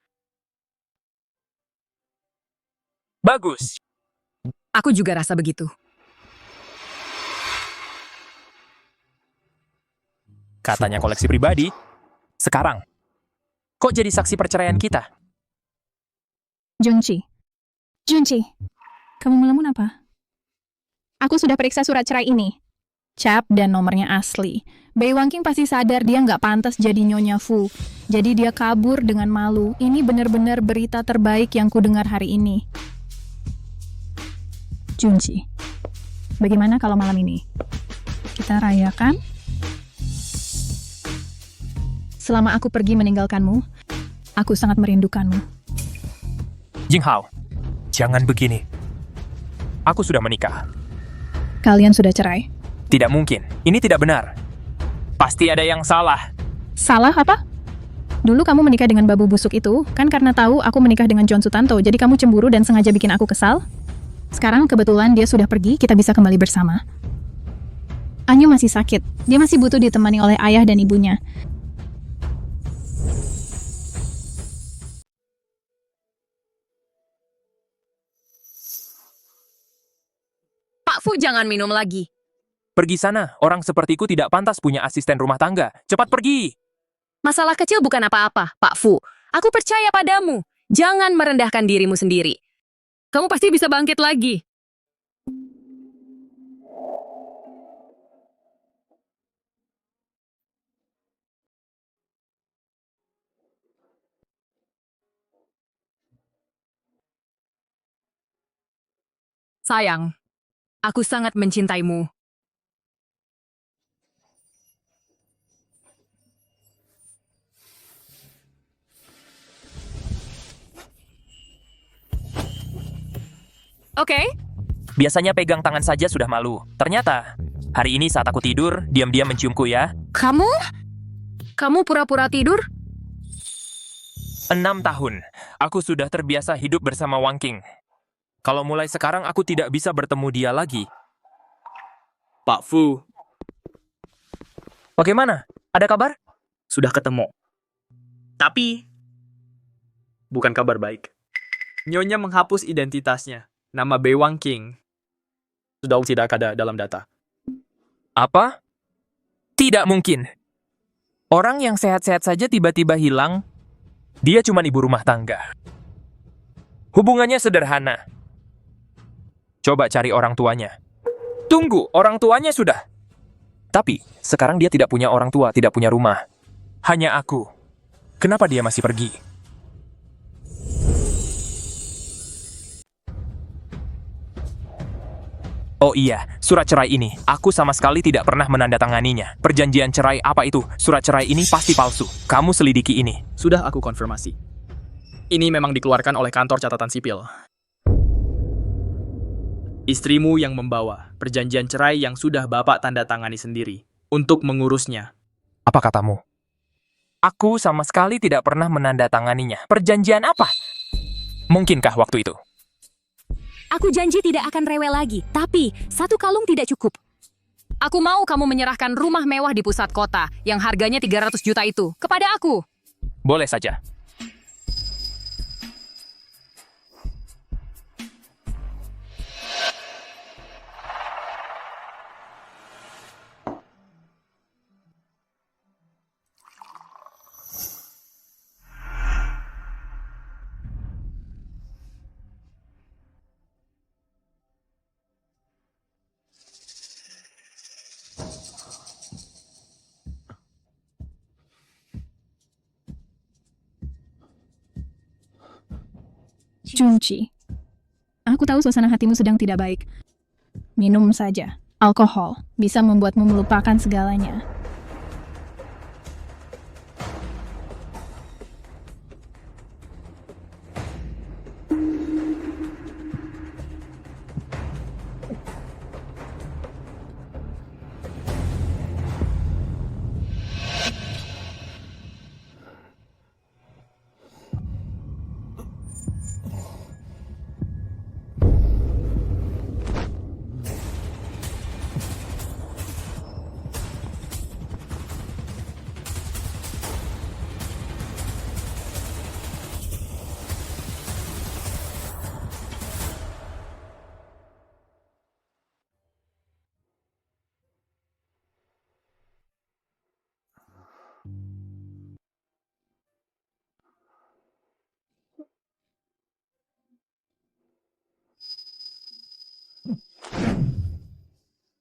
Bagus. Aku juga rasa begitu. Katanya koleksi pribadi. Sekarang, kok jadi saksi perceraian kita? Junci, kamu melamun apa? Aku sudah periksa surat cerai ini. Cap dan nomornya asli. Bei Wan King pasti sadar dia nggak pantas jadi Nyonya Fu. Jadi dia kabur dengan malu. Ini benar-benar berita terbaik yang kudengar hari ini. Junci, bagaimana kalau malam ini kita rayakan? Selama aku pergi meninggalkanmu, aku sangat merindukanmu. Jinghao, jangan begini. Aku sudah menikah. Kalian sudah cerai? Tidak mungkin. Ini tidak benar. Pasti ada yang salah. Salah apa? Dulu kamu menikah dengan babu busuk itu, kan karena tahu aku menikah dengan John Sutanto, jadi kamu cemburu dan sengaja bikin aku kesal? Sekarang kebetulan dia sudah pergi, kita bisa kembali bersama. Anyu masih sakit, dia masih butuh ditemani oleh ayah dan ibunya. Pak Fu, jangan minum lagi. Pergi sana, orang sepertiku tidak pantas punya asisten rumah tangga. Cepat pergi! Masalah kecil bukan apa-apa, Pak Fu. Aku percaya padamu. Jangan merendahkan dirimu sendiri. Kamu pasti bisa bangkit lagi. Sayang, aku sangat mencintaimu. Oke? Biasanya pegang tangan saja sudah malu. Ternyata, hari ini saat aku tidur, diam-diam menciumku ya. Kamu? Kamu pura-pura tidur? 6 tahun, aku sudah terbiasa hidup bersama Wang King. Kalau mulai sekarang aku tidak bisa bertemu dia lagi. Pak Fu, Bagaimana? Ada kabar? sudah ketemu. Tapi, bukan kabar baik. Nyonya menghapus identitasnya. Nama Bewang King sudah tidak ada dalam data. Apa? Tidak mungkin. Orang yang sehat-sehat saja tiba-tiba hilang. Dia cuma ibu rumah tangga. Hubungannya sederhana. Coba cari orang tuanya. Tunggu, orang tuanya sudah. Tapi, sekarang dia tidak punya orang tua, tidak punya rumah. Hanya aku. Kenapa dia masih pergi? Oh iya, surat cerai ini. Aku sama sekali tidak pernah menandatanganinya. Perjanjian cerai apa itu? Surat cerai ini pasti palsu. Kamu selidiki ini. Sudah aku konfirmasi. Ini memang dikeluarkan oleh kantor catatan sipil. Istrimu yang membawa perjanjian cerai yang sudah Bapak tanda tangani sendiri untuk mengurusnya. Apa katamu? Aku sama sekali tidak pernah menandatanganinya. Perjanjian apa? Mungkinkah waktu itu? Aku janji tidak akan rewel lagi, tapi 1 kalung tidak cukup. Aku mau kamu menyerahkan rumah mewah di pusat kota yang harganya 300 juta itu kepada aku. Boleh saja. Junci, aku tahu suasana hatimu sedang tidak baik. Minum saja. Alkohol bisa membuatmu melupakan segalanya.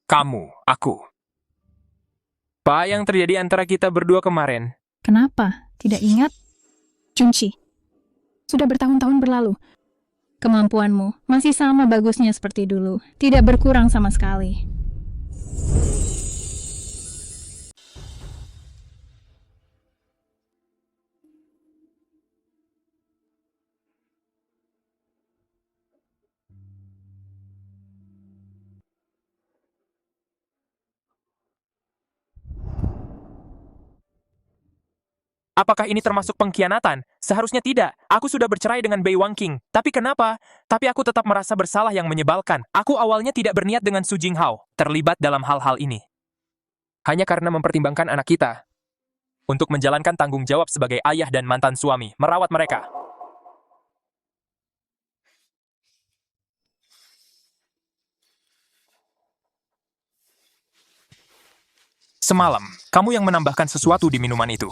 Kamu, aku. Apa yang terjadi antara kita berdua kemarin? Kenapa? Tidak ingat? Junci, sudah bertahun-tahun berlalu. Kemampuanmu masih sama bagusnya seperti dulu. Tidak berkurang sama sekali. Apakah ini termasuk pengkhianatan? Seharusnya tidak. Aku sudah bercerai dengan Bei Wangqing. Tapi kenapa? Tapi aku tetap merasa bersalah yang menyebalkan. Aku awalnya tidak berniat dengan Su Jinghao terlibat dalam hal-hal ini. Hanya karena mempertimbangkan anak kita. Untuk menjalankan tanggung jawab sebagai ayah dan mantan suami, merawat mereka. Semalam, kamu yang menambahkan sesuatu di minuman itu.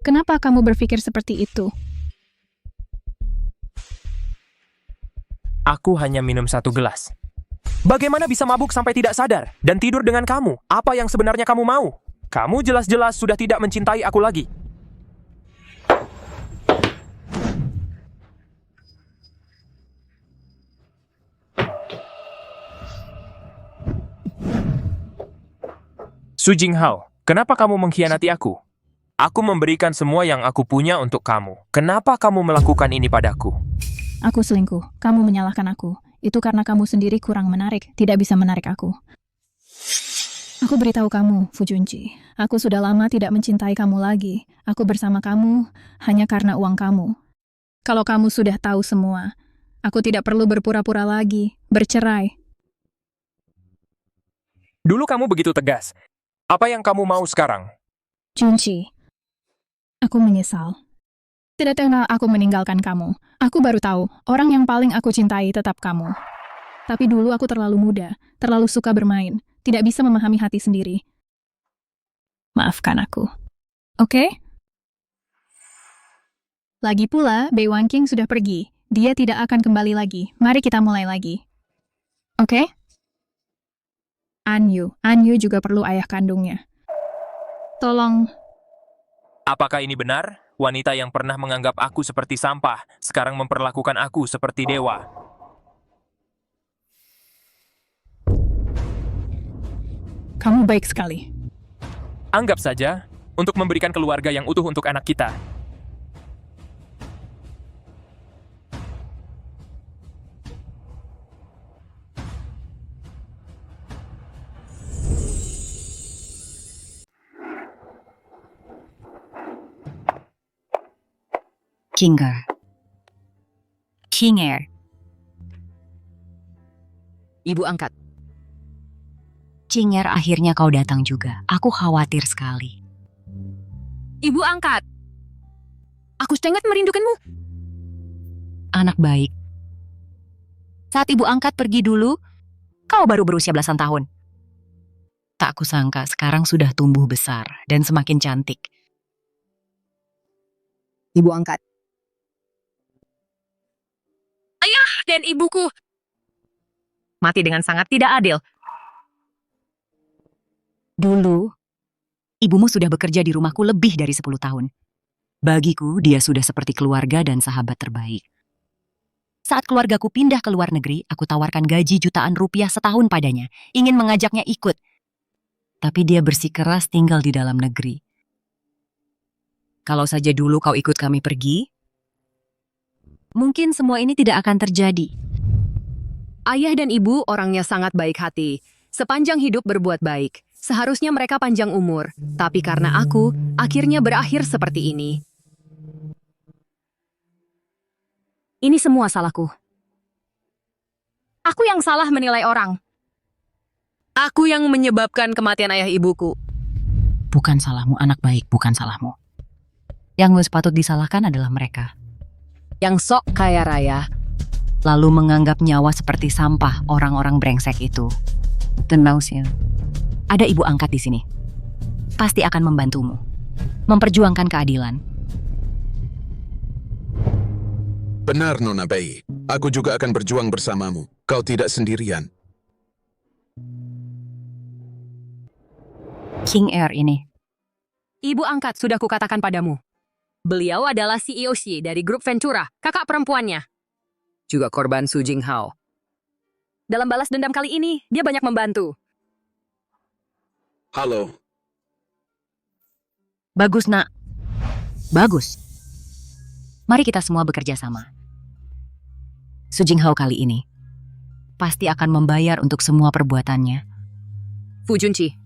Kenapa kamu berpikir seperti itu? Aku hanya minum 1 gelas. Bagaimana bisa mabuk sampai tidak sadar dan tidur dengan kamu? Apa yang sebenarnya kamu mau? Kamu jelas-jelas sudah tidak mencintai aku lagi. Su Jinghao, kenapa kamu mengkhianati aku? Aku memberikan semua yang aku punya untuk kamu. Kenapa kamu melakukan ini padaku? Aku selingkuh. Kamu menyalahkan aku. Itu karena kamu sendiri kurang menarik, tidak bisa menarik aku. Aku beritahu kamu, Fu Junqi. Aku sudah lama tidak mencintai kamu lagi. Aku bersama kamu hanya karena uang kamu. Kalau kamu sudah tahu semua, aku tidak perlu berpura-pura lagi, bercerai. Dulu kamu begitu tegas. Apa yang kamu mau sekarang? Junqi, aku menyesal. Tidak kenal aku meninggalkan kamu. Aku baru tahu, orang yang paling aku cintai tetap kamu. Tapi dulu aku terlalu muda, terlalu suka bermain, tidak bisa memahami hati sendiri. Maafkan aku. Oke? Lagi pula, Bei Wangqing sudah pergi. Dia tidak akan kembali lagi. Mari kita mulai lagi. Oke? Anyu juga perlu ayah kandungnya. Tolong. Apakah ini benar? Wanita yang pernah menganggap aku seperti sampah, sekarang memperlakukan aku seperti dewa. Kamu baik sekali. Anggap saja, untuk memberikan keluarga yang utuh untuk anak kita. King Air. Ibu angkat. King Air, akhirnya kau datang juga. Aku khawatir sekali. Ibu angkat. Aku sangat merindukanmu. Anak baik. Saat ibu angkat pergi dulu, kau baru berusia belasan tahun. Tak kusangka sekarang sudah tumbuh besar dan semakin cantik. Ibu angkat. Ayah dan ibuku mati dengan sangat tidak adil. Dulu, ibumu sudah bekerja di rumahku lebih dari 10 tahun. Bagiku, dia sudah seperti keluarga dan sahabat terbaik. Saat keluargaku pindah ke luar negeri, aku tawarkan gaji jutaan rupiah setahun padanya, ingin mengajaknya ikut. Tapi dia bersikeras tinggal di dalam negeri. Kalau saja dulu kau ikut kami pergi, mungkin semua ini tidak akan terjadi. Ayah dan ibu orangnya sangat baik hati. Sepanjang hidup berbuat baik. Seharusnya mereka panjang umur. Tapi karena aku, akhirnya berakhir seperti ini. Ini semua salahku. Aku yang salah menilai orang. Aku yang menyebabkan kematian ayah ibuku. Bukan salahmu, anak baik, bukan salahmu. Yang patut disalahkan adalah mereka. Yang sok kaya raya. Lalu menganggap nyawa seperti sampah orang-orang brengsek itu. Tenausia. Ada ibu angkat di sini. Pasti akan membantumu. Memperjuangkan keadilan. Benar, Nona Bei. Aku juga akan berjuang bersamamu. Kau tidak sendirian. King Air ini. Ibu angkat sudah kukatakan padamu. Beliau adalah CEO dari grup Ventura, kakak perempuannya. Juga korban Su Jinghao. Dalam balas dendam kali ini, dia banyak membantu. Halo. Bagus, nak. Bagus. Mari kita semua bekerja sama. Su Jinghao kali ini pasti akan membayar untuk semua perbuatannya. Fu Junqi,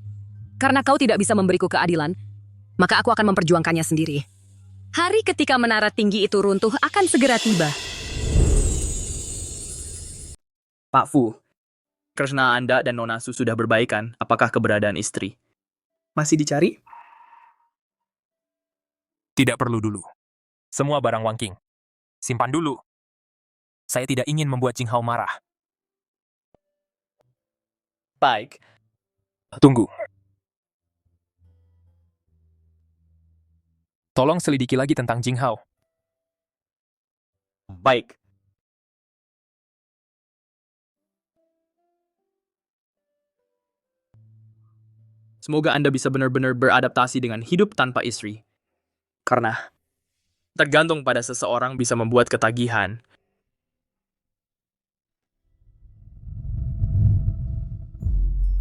karena kau tidak bisa memberiku keadilan, maka aku akan memperjuangkannya sendiri. Hari ketika menara tinggi itu runtuh akan segera tiba. Pak Fu, karena Anda dan Nona Su sudah berbaikan, apakah keberadaan istri masih dicari? Tidak perlu dulu. Semua barang Wang Qing. Simpan dulu. Saya tidak ingin membuat Jing Hao marah. Baik. Tunggu. Tolong selidiki lagi tentang Jing Hao. Baik. Semoga Anda bisa benar-benar beradaptasi dengan hidup tanpa istri. Karena tergantung pada seseorang bisa membuat ketagihan.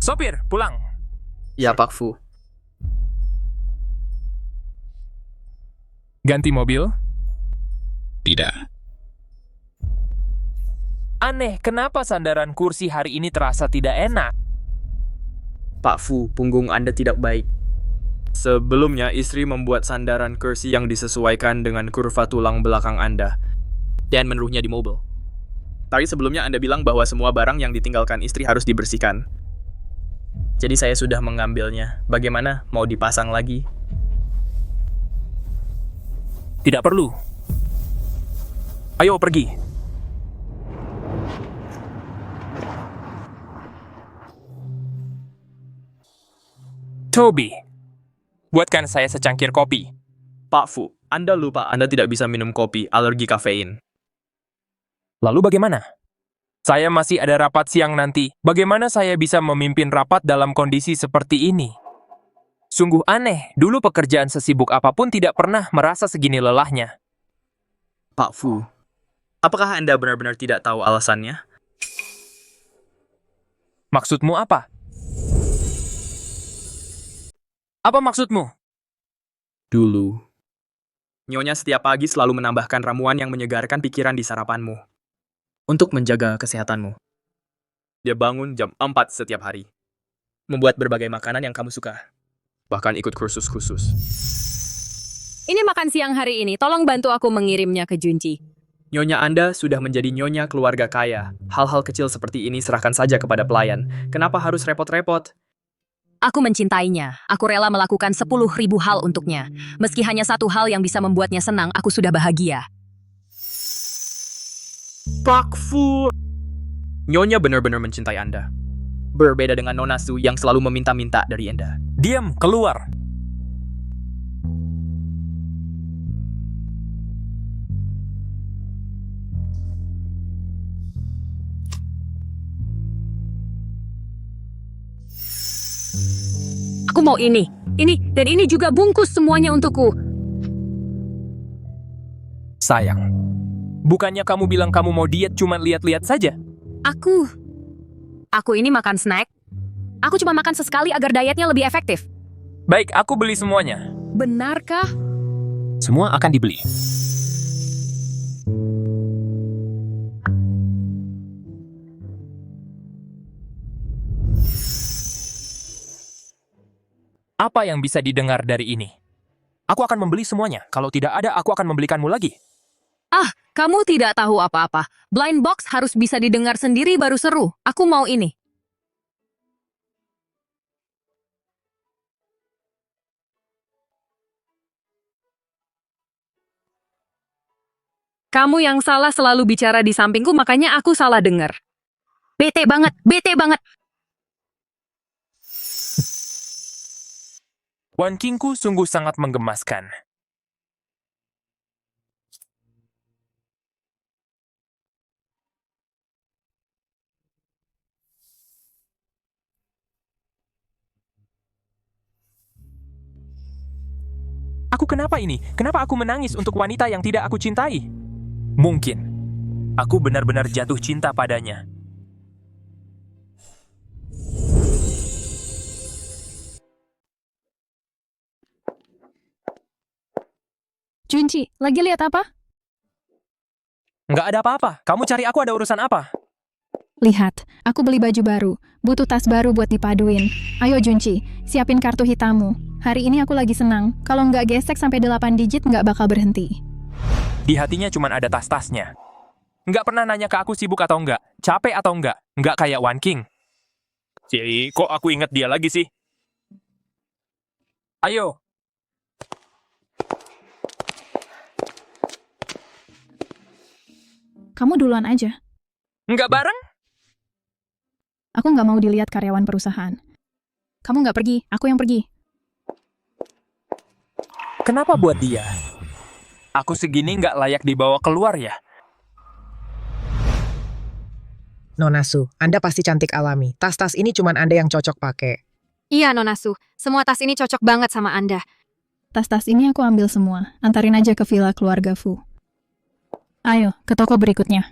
Sopir, pulang. Ya, Pak Fu. Ganti mobil? Tidak. Aneh, kenapa sandaran kursi hari ini terasa tidak enak? Pak Fu, punggung Anda tidak baik. Sebelumnya, istri membuat sandaran kursi yang disesuaikan dengan kurva tulang belakang Anda dan menaruhnya di mobil. Tadi sebelumnya Anda bilang bahwa semua barang yang ditinggalkan istri harus dibersihkan. Jadi saya sudah mengambilnya. Bagaimana? Mau dipasang lagi? Tidak perlu. Ayo pergi. Toby, buatkan saya secangkir kopi. Pak Fu, Anda lupa Anda tidak bisa minum kopi, alergi kafein. Lalu bagaimana? Saya masih ada rapat siang nanti. Bagaimana saya bisa memimpin rapat dalam kondisi seperti ini? Sungguh aneh, dulu pekerjaan sesibuk apapun tidak pernah merasa segini lelahnya. Pak Fu, apakah Anda benar-benar tidak tahu alasannya? Maksudmu apa? Apa maksudmu? Dulu, Nyonya setiap pagi selalu menambahkan ramuan yang menyegarkan pikiran di sarapanmu untuk menjaga kesehatanmu. Dia bangun jam 4 setiap hari, membuat berbagai makanan yang kamu suka, bahkan ikut kursus khusus. Ini makan siang hari ini, tolong bantu aku mengirimnya ke Junji. Nyonya Anda sudah menjadi nyonya keluarga kaya. Hal-hal kecil seperti ini serahkan saja kepada pelayan. Kenapa harus repot-repot? Aku mencintainya. Aku rela melakukan 10.000 hal untuknya. Meski hanya satu hal yang bisa membuatnya senang, aku sudah bahagia. Pak Fu. Nyonya benar-benar mencintai Anda. Berbeda dengan Nona Su yang selalu meminta-minta dari Anda. Diam, keluar. Aku mau ini, dan ini juga bungkus semuanya untukku. Sayang, bukannya kamu bilang kamu mau diet cuma lihat-lihat saja? Aku ini makan snack. Aku cuma makan sesekali agar dietnya lebih efektif. Baik, aku beli semuanya. Benarkah? Semua akan dibeli. Apa yang bisa didengar dari ini? Aku akan membeli semuanya. Kalau tidak ada, aku akan membelikanmu lagi. Ah, kamu tidak tahu apa-apa. Blind box harus bisa didengar sendiri baru seru. Aku mau ini. Kamu yang salah selalu bicara di sampingku, makanya aku salah dengar. Bete banget, bete banget. Wan Qingku sungguh sangat menggemaskan. Aku kenapa ini? Kenapa aku menangis untuk wanita yang tidak aku cintai? Mungkin aku benar-benar jatuh cinta padanya. Junji, lagi lihat apa? Nggak ada apa-apa. Kamu cari aku ada urusan apa? Lihat, aku beli baju baru. Butuh tas baru buat dipaduin. Ayo Junji, siapin kartu hitammu. Hari ini aku lagi senang. Kalau nggak gesek sampai 8 digit nggak bakal berhenti. Di hatinya cuma ada tas-tasnya. Nggak pernah nanya ke aku sibuk atau enggak, capek atau enggak. Nggak kayak One King. Kok aku ingat dia lagi sih? Ayo. Kamu duluan aja. Nggak bareng? Aku nggak mau dilihat karyawan perusahaan. Kamu nggak pergi, aku yang pergi. Kenapa buat dia? Aku segini nggak layak dibawa keluar ya? Nona Su, Anda pasti cantik alami. Tas-tas ini cuman Anda yang cocok pakai. Iya, Nona Su. Semua tas ini cocok banget sama Anda. Tas-tas ini aku ambil semua. Antarin aja ke villa keluarga Fu. Ayo, ke toko berikutnya.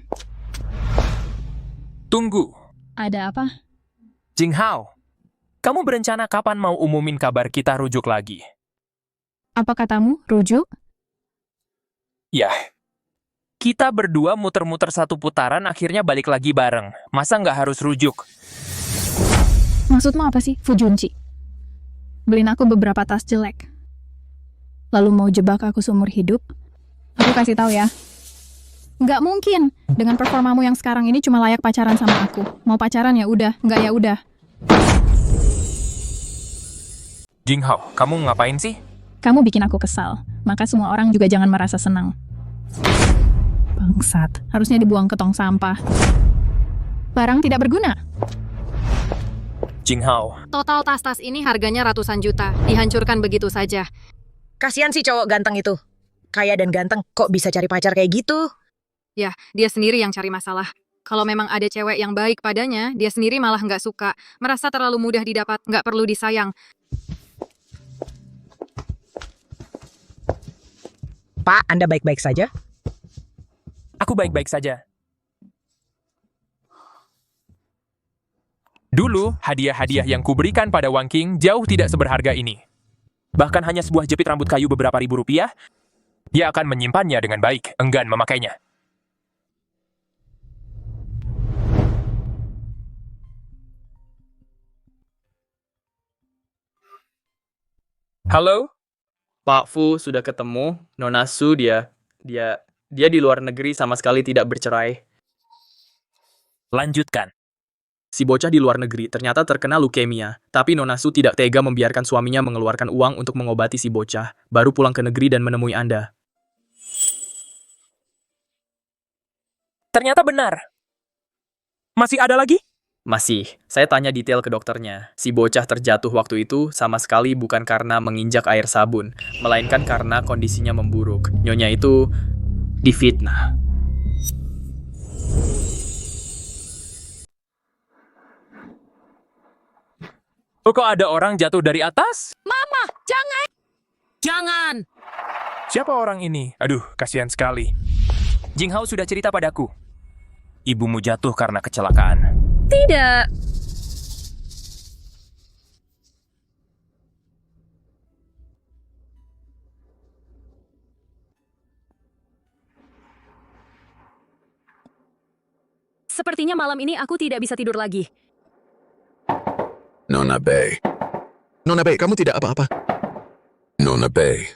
Tunggu. Ada apa? Jing Hao, kamu berencana kapan mau umumin kabar kita rujuk lagi? Apa katamu? Rujuk? Ya. Kita berdua muter-muter satu putaran akhirnya balik lagi bareng. Masa nggak harus rujuk? Maksudmu apa sih, Fu Junci? Beliin aku beberapa tas jelek. Lalu mau jebak aku seumur hidup? Aku kasih tahu ya. Nggak mungkin. Dengan performamu yang sekarang ini cuma layak pacaran sama aku. Mau pacaran ya udah, nggak ya udah. Jing Hao, kamu ngapain sih? Kamu bikin aku kesal. Maka semua orang juga jangan merasa senang. Bangsat, harusnya dibuang ke tong sampah. Barang tidak berguna. Jing Hao. Total tas-tas ini harganya ratusan juta. Dihancurkan begitu saja. Kasihan sih cowok ganteng itu. Kaya dan ganteng, kok bisa cari pacar kayak gitu? Ya, dia sendiri yang cari masalah. Kalau memang ada cewek yang baik padanya, dia sendiri malah nggak suka. Merasa terlalu mudah didapat, nggak perlu disayang. Pak, Anda baik-baik saja? Aku baik-baik saja. Dulu, hadiah-hadiah yang kuberikan pada Wang King jauh tidak seberharga ini. Bahkan hanya sebuah jepit rambut kayu beberapa ribu rupiah, dia akan menyimpannya dengan baik, enggan memakainya. Halo? Pak Fu sudah ketemu. Nona Su dia di luar negeri sama sekali tidak bercerai. Lanjutkan. Si bocah di luar negeri ternyata terkena leukemia, tapi Nona Su tidak tega membiarkan suaminya mengeluarkan uang untuk mengobati si bocah, baru pulang ke negeri dan menemui Anda. Ternyata benar. Masih ada lagi? Masih. Saya tanya detail ke dokternya. Si bocah terjatuh waktu itu sama sekali bukan karena menginjak air sabun, melainkan karena kondisinya memburuk. Nyonya itu difitnah. Kok ada orang jatuh dari atas? Mama, jangan! Jangan! Siapa orang ini? Aduh, kasihan sekali. Jing Hao sudah cerita padaku. Ibumu jatuh karena kecelakaan. Tidak. Sepertinya malam ini aku tidak bisa tidur lagi. Nona Bei. Nona Bei, kamu tidak apa-apa. Nona Bei.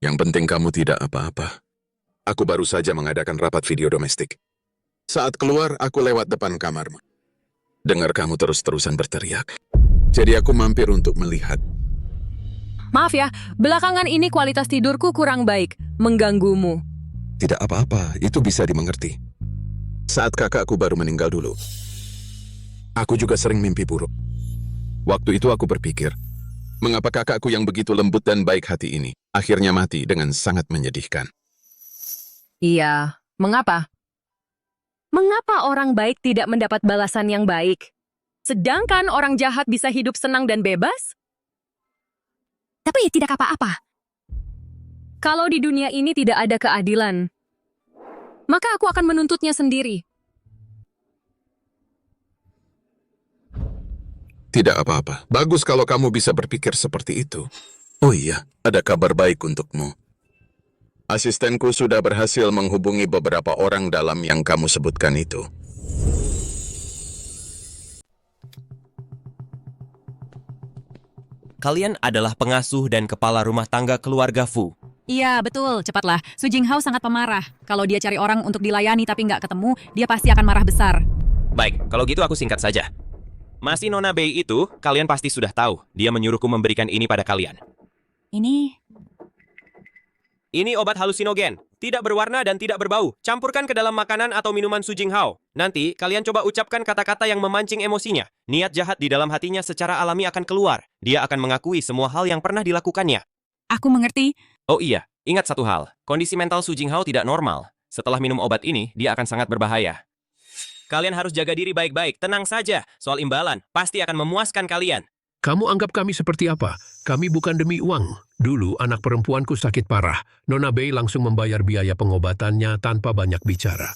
Yang penting kamu tidak apa-apa. Aku baru saja mengadakan rapat video domestik. Saat keluar, aku lewat depan kamarmu. Dengar kamu terus-terusan berteriak. Jadi aku mampir untuk melihat. Maaf ya, belakangan ini kualitas tidurku kurang baik. Mengganggumu. Tidak apa-apa, itu bisa dimengerti. Saat kakakku baru meninggal dulu, aku juga sering mimpi buruk. Waktu itu aku berpikir, mengapa kakakku yang begitu lembut dan baik hati ini akhirnya mati dengan sangat menyedihkan. Iya, mengapa? Mengapa orang baik tidak mendapat balasan yang baik? Sedangkan orang jahat bisa hidup senang dan bebas? Tapi tidak apa-apa. Kalau di dunia ini tidak ada keadilan, maka aku akan menuntutnya sendiri. Tidak apa-apa. Bagus kalau kamu bisa berpikir seperti itu. Oh iya, ada kabar baik untukmu. Asistenku sudah berhasil menghubungi beberapa orang dalam yang kamu sebutkan itu. kalian adalah pengasuh dan kepala rumah tangga keluarga Fu. Iya, betul. Cepatlah. Su Jinghao sangat pemarah. Kalau dia cari orang untuk dilayani tapi nggak ketemu, dia pasti akan marah besar. Baik, kalau gitu aku singkat saja. Masih Nona Bei itu, kalian pasti sudah tahu. Dia menyuruhku memberikan ini pada kalian. Ini obat halusinogen. Tidak berwarna dan tidak berbau. Campurkan ke dalam makanan atau minuman Su Jinghao. Nanti, kalian coba ucapkan kata-kata yang memancing emosinya. Niat jahat di dalam hatinya secara alami akan keluar. Dia akan mengakui semua hal yang pernah dilakukannya. Aku mengerti. Oh iya, ingat satu hal. Kondisi mental Su Jinghao tidak normal. Setelah minum obat ini, dia akan sangat berbahaya. Kalian harus jaga diri baik-baik. Tenang saja. Soal imbalan, pasti akan memuaskan kalian. Kamu anggap kami seperti apa? Kami bukan demi uang. Dulu anak perempuanku sakit parah. Nona Bei langsung membayar biaya pengobatannya tanpa banyak bicara.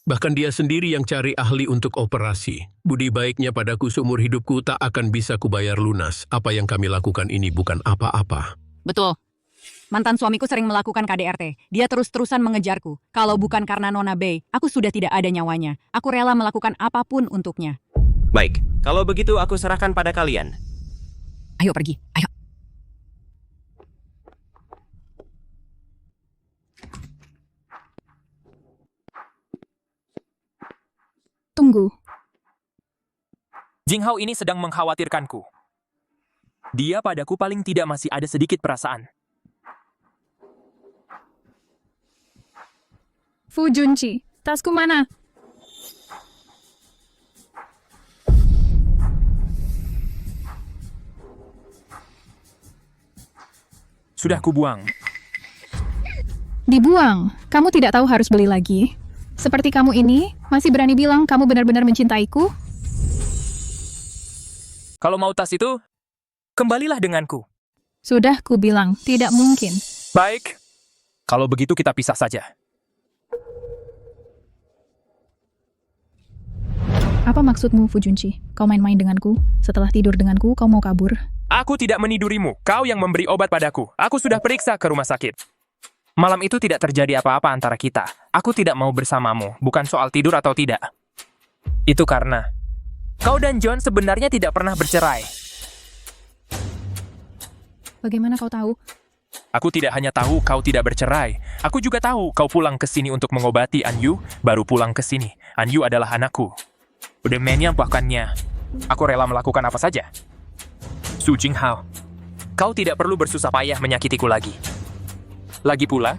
Bahkan dia sendiri yang cari ahli untuk operasi. Budi baiknya padaku seumur hidupku tak akan bisa kubayar lunas. Apa yang kami lakukan ini bukan apa-apa. Betul. Mantan suamiku sering melakukan KDRT. Dia terus-terusan mengejarku. Kalau bukan karena Nona Bei, aku sudah tidak ada nyawanya. Aku rela melakukan apapun untuknya. Baik, kalau begitu aku serahkan pada kalian. Ayo pergi, ayo. Tunggu. Jinghao ini sedang mengkhawatirkanku. Dia padaku paling tidak masih ada sedikit perasaan. Fu Junqi, tasku mana? Sudah kubuang. Dibuang. Kamu tidak tahu harus beli lagi. Seperti kamu ini, masih berani bilang kamu benar-benar mencintaiku? Kalau mau tas itu, kembalilah denganku. Sudah ku bilang, tidak mungkin. Baik. Kalau begitu kita pisah saja. Apa maksudmu, Fu Junqi? Kau main-main denganku? Setelah tidur denganku, kau mau kabur? Aku tidak menidurimu. Kau yang memberi obat padaku. Aku sudah periksa ke rumah sakit. Malam itu tidak terjadi apa-apa antara kita. Aku tidak mau bersamamu, bukan soal tidur atau tidak. Itu karena kau dan John sebenarnya tidak pernah bercerai. Bagaimana kau tahu? Aku tidak hanya tahu kau tidak bercerai. Aku juga tahu kau pulang ke sini untuk mengobati Anyu, baru pulang ke sini. Anyu adalah anakku. Deminya bahkannya, aku rela melakukan apa saja. Su Jinghao, kau tidak perlu bersusah payah menyakitiku lagi. Lagi pula,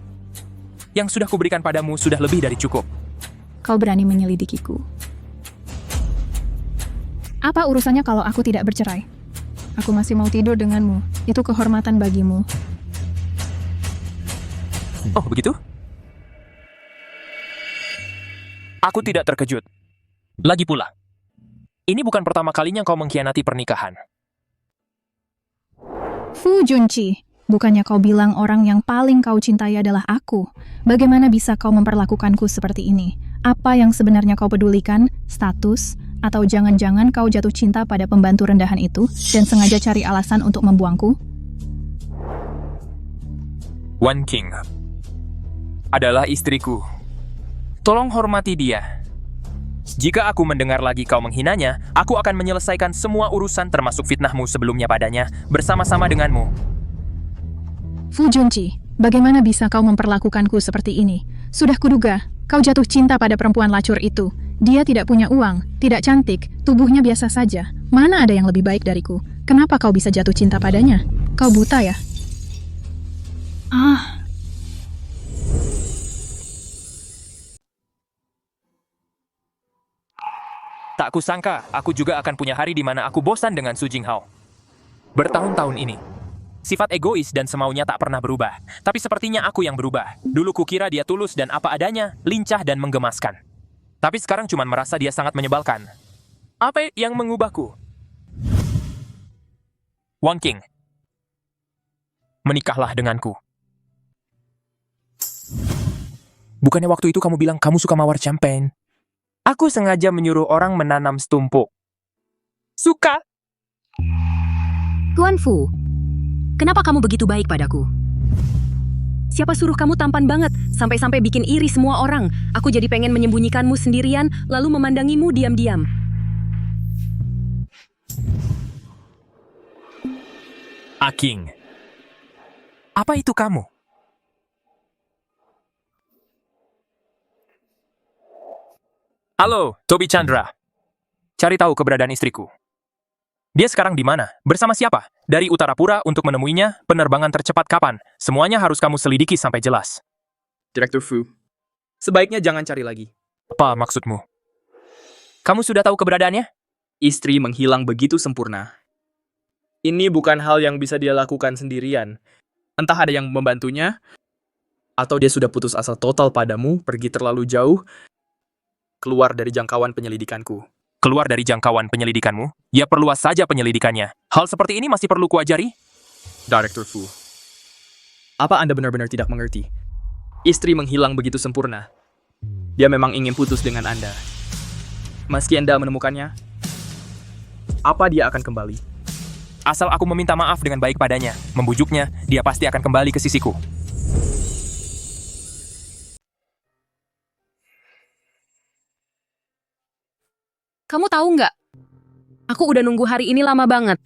yang sudah kuberikan padamu sudah lebih dari cukup. Kau berani menyelidikiku. Apa urusannya kalau aku tidak bercerai? Aku masih mau tidur denganmu. Itu kehormatan bagimu. Oh, begitu? Aku tidak terkejut. Lagi pula, ini bukan pertama kalinya kau mengkhianati pernikahan. Fu Junqi, bukannya kau bilang orang yang paling kau cintai adalah aku? Bagaimana bisa kau memperlakukanku seperti ini? Apa yang sebenarnya kau pedulikan? Status? Atau jangan-jangan kau jatuh cinta pada pembantu rendahan itu dan sengaja cari alasan untuk membuangku? Wan King adalah istriku. Tolong hormati dia. Jika aku mendengar lagi kau menghinanya, aku akan menyelesaikan semua urusan termasuk fitnahmu sebelumnya padanya bersama-sama denganmu. Fu Junqi, bagaimana bisa kau memperlakukanku seperti ini? Sudah kuduga, kau jatuh cinta pada perempuan lacur itu. Dia tidak punya uang, tidak cantik, tubuhnya biasa saja. Mana ada yang lebih baik dariku? Kenapa kau bisa jatuh cinta padanya? Kau buta ya? Tak kusangka, aku juga akan punya hari di mana aku bosan dengan Su Jinghao. Bertahun-tahun ini, sifat egois dan semaunya tak pernah berubah. Tapi sepertinya aku yang berubah. Dulu kukira dia tulus dan apa adanya, lincah dan menggemaskan. Tapi sekarang cuma merasa dia sangat menyebalkan. Apa yang mengubahku? Wang King, menikahlah denganku. Bukannya waktu itu kamu bilang kamu suka mawar champagne? Aku sengaja menyuruh orang menanam setumpuk. Suka? Tuan Fu, kenapa kamu begitu baik padaku? Siapa suruh kamu tampan banget, sampai-sampai bikin iri semua orang? Aku jadi pengen menyembunyikanmu sendirian, lalu memandangimu diam-diam. Aking. Apa itu kamu? Halo, Toby Chandra. Cari tahu keberadaan istriku. Dia sekarang di mana? Bersama siapa? Dari Utara Pura untuk menemuinya, penerbangan tercepat kapan? Semuanya harus kamu selidiki sampai jelas. Direktur Fu, sebaiknya jangan cari lagi. Apa maksudmu? Kamu sudah tahu keberadaannya? Istri menghilang begitu sempurna. Ini bukan hal yang bisa dia lakukan sendirian. Entah ada yang membantunya, atau dia sudah putus asa total padamu, pergi terlalu jauh, keluar dari jangkauan penyelidikanku. Keluar dari jangkauan penyelidikanmu? Ya perluas saja penyelidikannya. Hal seperti ini masih perlu kuajari? Direktur Fu, apa Anda benar-benar tidak mengerti? Istri menghilang begitu sempurna. Dia memang ingin putus dengan Anda. Meski Anda menemukannya, apa dia akan kembali? Asal aku meminta maaf dengan baik padanya, membujuknya, dia pasti akan kembali ke sisiku. Kamu tahu nggak? Aku udah nunggu hari ini lama banget.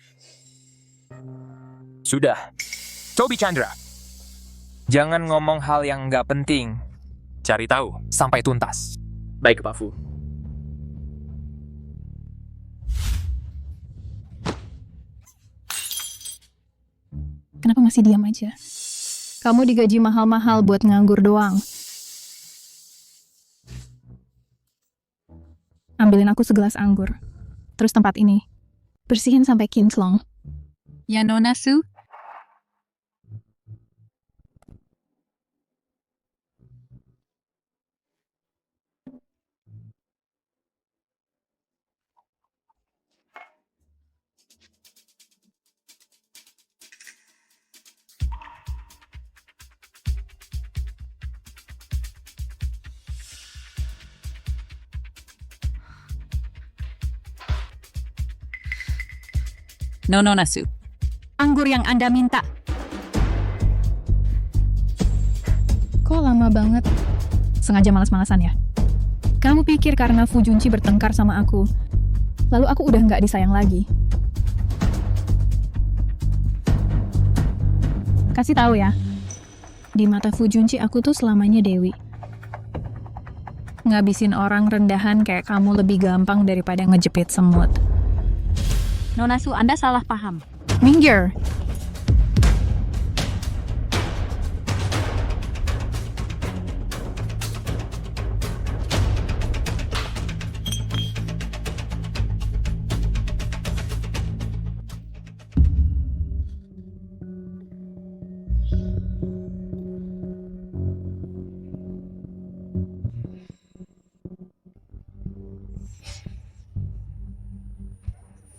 Sudah. Toby Chandra. Jangan ngomong hal yang nggak penting. Cari tahu sampai tuntas. Baik, Pak Fu. Kenapa masih diam aja? Kamu digaji mahal-mahal buat nganggur doang. Ambilin aku segelas anggur. Terus tempat ini. Bersihin sampai kinclong. Ya, Nona Su. Nona Su. Anggur yang Anda minta. Kok lama banget? Sengaja malas-malasan ya? Kamu pikir karena Fu Junqi bertengkar sama aku, lalu aku udah nggak disayang lagi? Kasih tahu ya, di mata Fu Junqi aku tuh selamanya Dewi. Ngabisin orang rendahan kayak kamu lebih gampang daripada ngejepit semut. Nona Su, Anda salah paham. Minggir!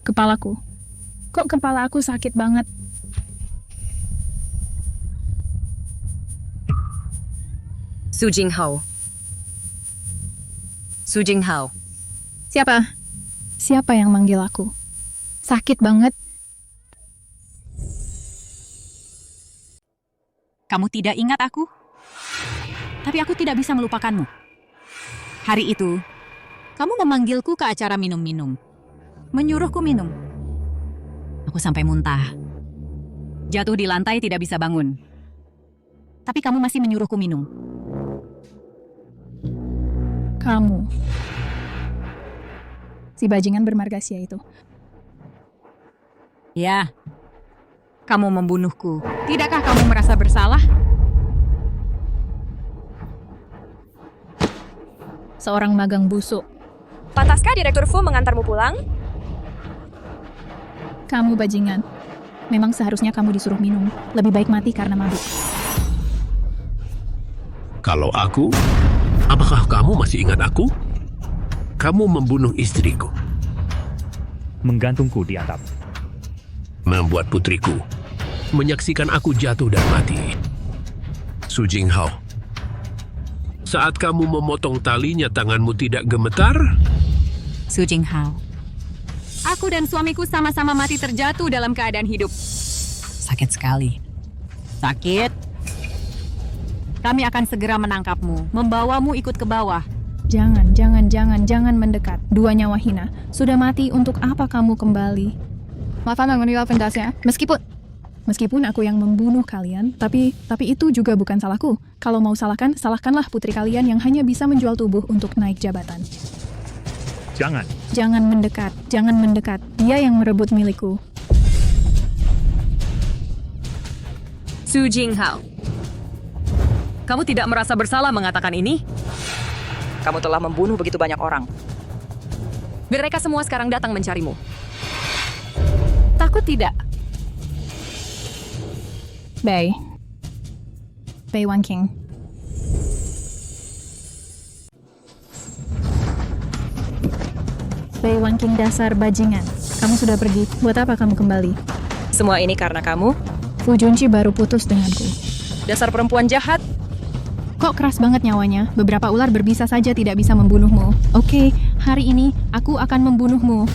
Kepalaku. Kok kepala aku sakit banget? Su Jinghao. Su Jinghao. Siapa? Siapa yang manggil aku? Sakit banget. Kamu tidak ingat aku? Tapi aku tidak bisa melupakanmu. Hari itu, kamu memanggilku ke acara minum-minum. Menyuruhku minum. Aku sampai muntah. Jatuh di lantai tidak bisa bangun. Tapi kamu masih menyuruhku minum. Kamu. Si bajingan bermargasia itu. Ya. Kamu membunuhku. Tidakkah kamu merasa bersalah? Seorang magang busuk. Pantaskah Direktur Fu mengantarmu pulang? Kamu bajingan. Memang seharusnya kamu disuruh minum. Lebih baik mati karena mabuk. Kalau aku, apakah kamu masih ingat aku? Kamu membunuh istriku. Menggantungku di atap. Membuat putriku menyaksikan aku jatuh dan mati. Su Jinghao, saat kamu memotong talinya tanganmu tidak gemetar? Su Jinghao. Aku dan suamiku sama-sama mati terjatuh dalam keadaan hidup. Sakit sekali. Sakit. Kami akan segera menangkapmu, membawamu ikut ke bawah. Jangan mendekat. Dua nyawa hina. Sudah mati, untuk apa kamu kembali? Maafkan mengenai pendasnya. Meskipun Meskipun aku yang membunuh kalian, tapi itu juga bukan salahku. Kalau mau salahkan, salahkanlah putri kalian yang hanya bisa menjual tubuh untuk naik jabatan. Jangan. Jangan mendekat, jangan mendekat. Dia yang merebut milikku. Su Jinghao, kamu tidak merasa bersalah mengatakan ini? Kamu telah membunuh begitu banyak orang. Mereka semua sekarang datang mencarimu. Takut tidak? Bei Wan King. Bei Wan King dasar bajingan. Kamu sudah pergi. Buat apa kamu kembali? Semua ini karena kamu? Fu Junqi baru putus denganku. Dasar perempuan jahat. Kok keras banget nyawanya? Beberapa ular berbisa saja tidak bisa membunuhmu. Oke, hari ini aku akan membunuhmu.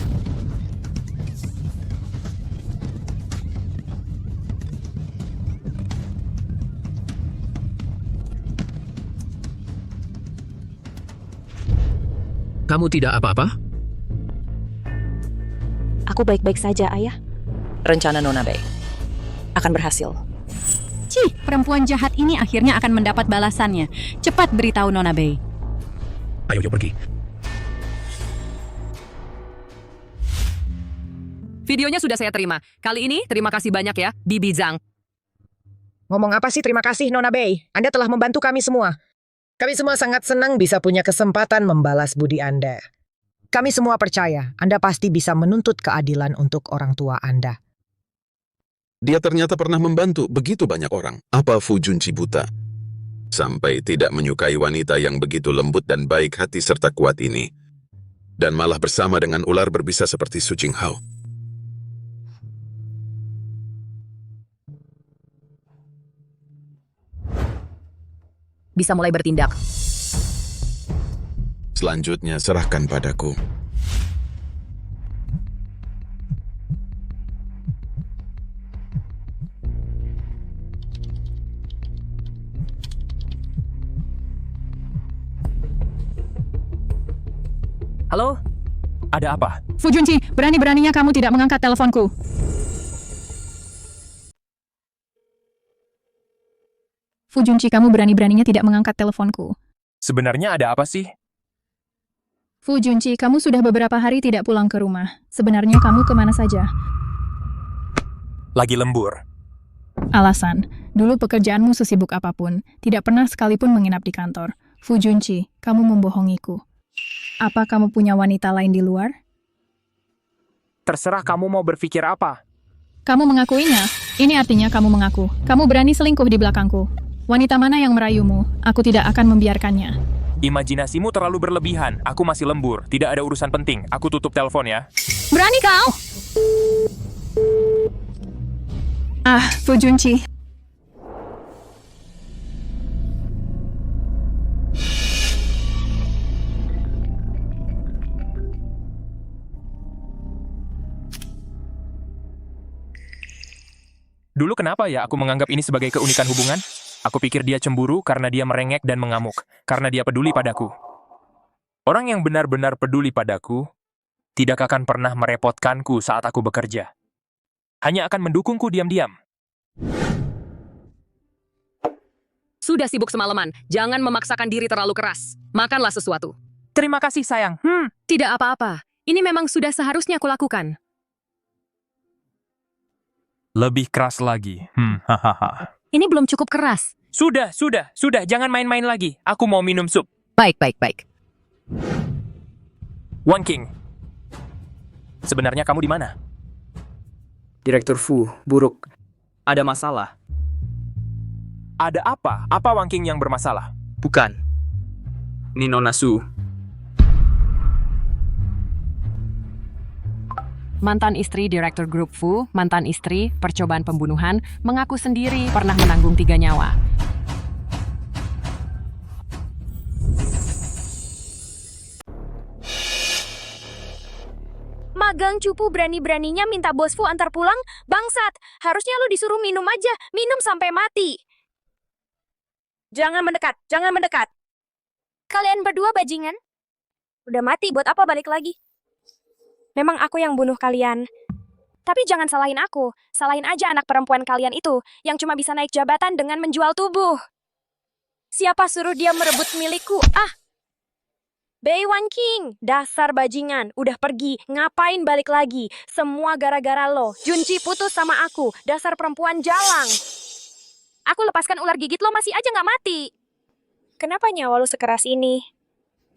Kamu tidak apa-apa? Aku baik-baik saja, Ayah. Rencana Nona Bei akan berhasil. Cih, perempuan jahat ini akhirnya akan mendapat balasannya. Cepat beritahu Nona Bei. Ayo, pergi. Videonya sudah saya terima. Kali ini terima kasih banyak ya, Bibi Zhang. Ngomong apa sih terima kasih Nona Bei? Anda telah membantu kami semua. Kami semua sangat senang bisa punya kesempatan membalas budi Anda. Kami semua percaya Anda pasti bisa menuntut keadilan untuk orang tua Anda. Dia ternyata pernah membantu begitu banyak orang. Apa Fu Junqi buta? Sampai tidak menyukai wanita yang begitu lembut dan baik hati serta kuat ini. Dan malah bersama dengan ular berbisa seperti Su Jinghao. Bisa mulai bertindak. Selanjutnya serahkan padaku. Halo? Ada apa? Fu Junqi, berani-beraninya kamu tidak mengangkat teleponku. Fu Junqi, kamu berani-beraninya tidak mengangkat teleponku. Sebenarnya ada apa sih? Fu Junqi, kamu sudah beberapa hari tidak pulang ke rumah. Sebenarnya kamu kemana saja? Lagi lembur. Alasan, dulu pekerjaanmu sesibuk apapun, tidak pernah sekalipun menginap di kantor. Fu Junqi, kamu membohongiku. Apa kamu punya wanita lain di luar? Terserah kamu mau berpikir apa. Kamu mengakuinya. Ini artinya kamu mengaku. Kamu berani selingkuh di belakangku. Wanita mana yang merayumu? Aku tidak akan membiarkannya. Imajinasimu terlalu berlebihan. Aku masih lembur. Tidak ada urusan penting. Aku tutup telepon ya. Berani kau? Fu Junqi. Dulu kenapa ya aku menganggap ini sebagai keunikan hubungan? Aku pikir dia cemburu karena dia merengek dan mengamuk, karena dia peduli padaku. Orang yang benar-benar peduli padaku tidak akan pernah merepotkanku saat aku bekerja. Hanya akan mendukungku diam-diam. Sudah sibuk semalaman, jangan memaksakan diri terlalu keras. Makanlah sesuatu. Terima kasih sayang. Tidak apa-apa. Ini memang sudah seharusnya kulakukan. Lebih keras lagi. Hahaha. Ini belum cukup keras. Sudah. Jangan main-main lagi. Aku mau minum sup. Baik. Wan King. Sebenarnya kamu di mana? Direktur Fu, buruk. Ada masalah. Ada apa? Apa Wan King yang bermasalah? Bukan. Ini Nona Su. Mantan istri Direktur Grup Fu, mantan istri, percobaan pembunuhan, mengaku sendiri pernah menanggung 3 nyawa. Magang cupu berani-beraninya minta bos Fu antar pulang? Bangsat, harusnya lu disuruh minum aja, minum sampai mati. Jangan mendekat. Kalian berdua bajingan? Udah mati, buat apa balik lagi? Memang aku yang bunuh kalian. Tapi jangan salahin aku. Salahin aja anak perempuan kalian itu, yang cuma bisa naik jabatan dengan menjual tubuh. Siapa suruh dia merebut milikku? Bei Wan King, dasar bajingan. Udah pergi, ngapain balik lagi? Semua gara-gara lo. Junji putus sama aku, dasar perempuan jalang. Aku lepaskan ular gigit lo masih aja nggak mati. Kenapa nyawa lo sekeras ini?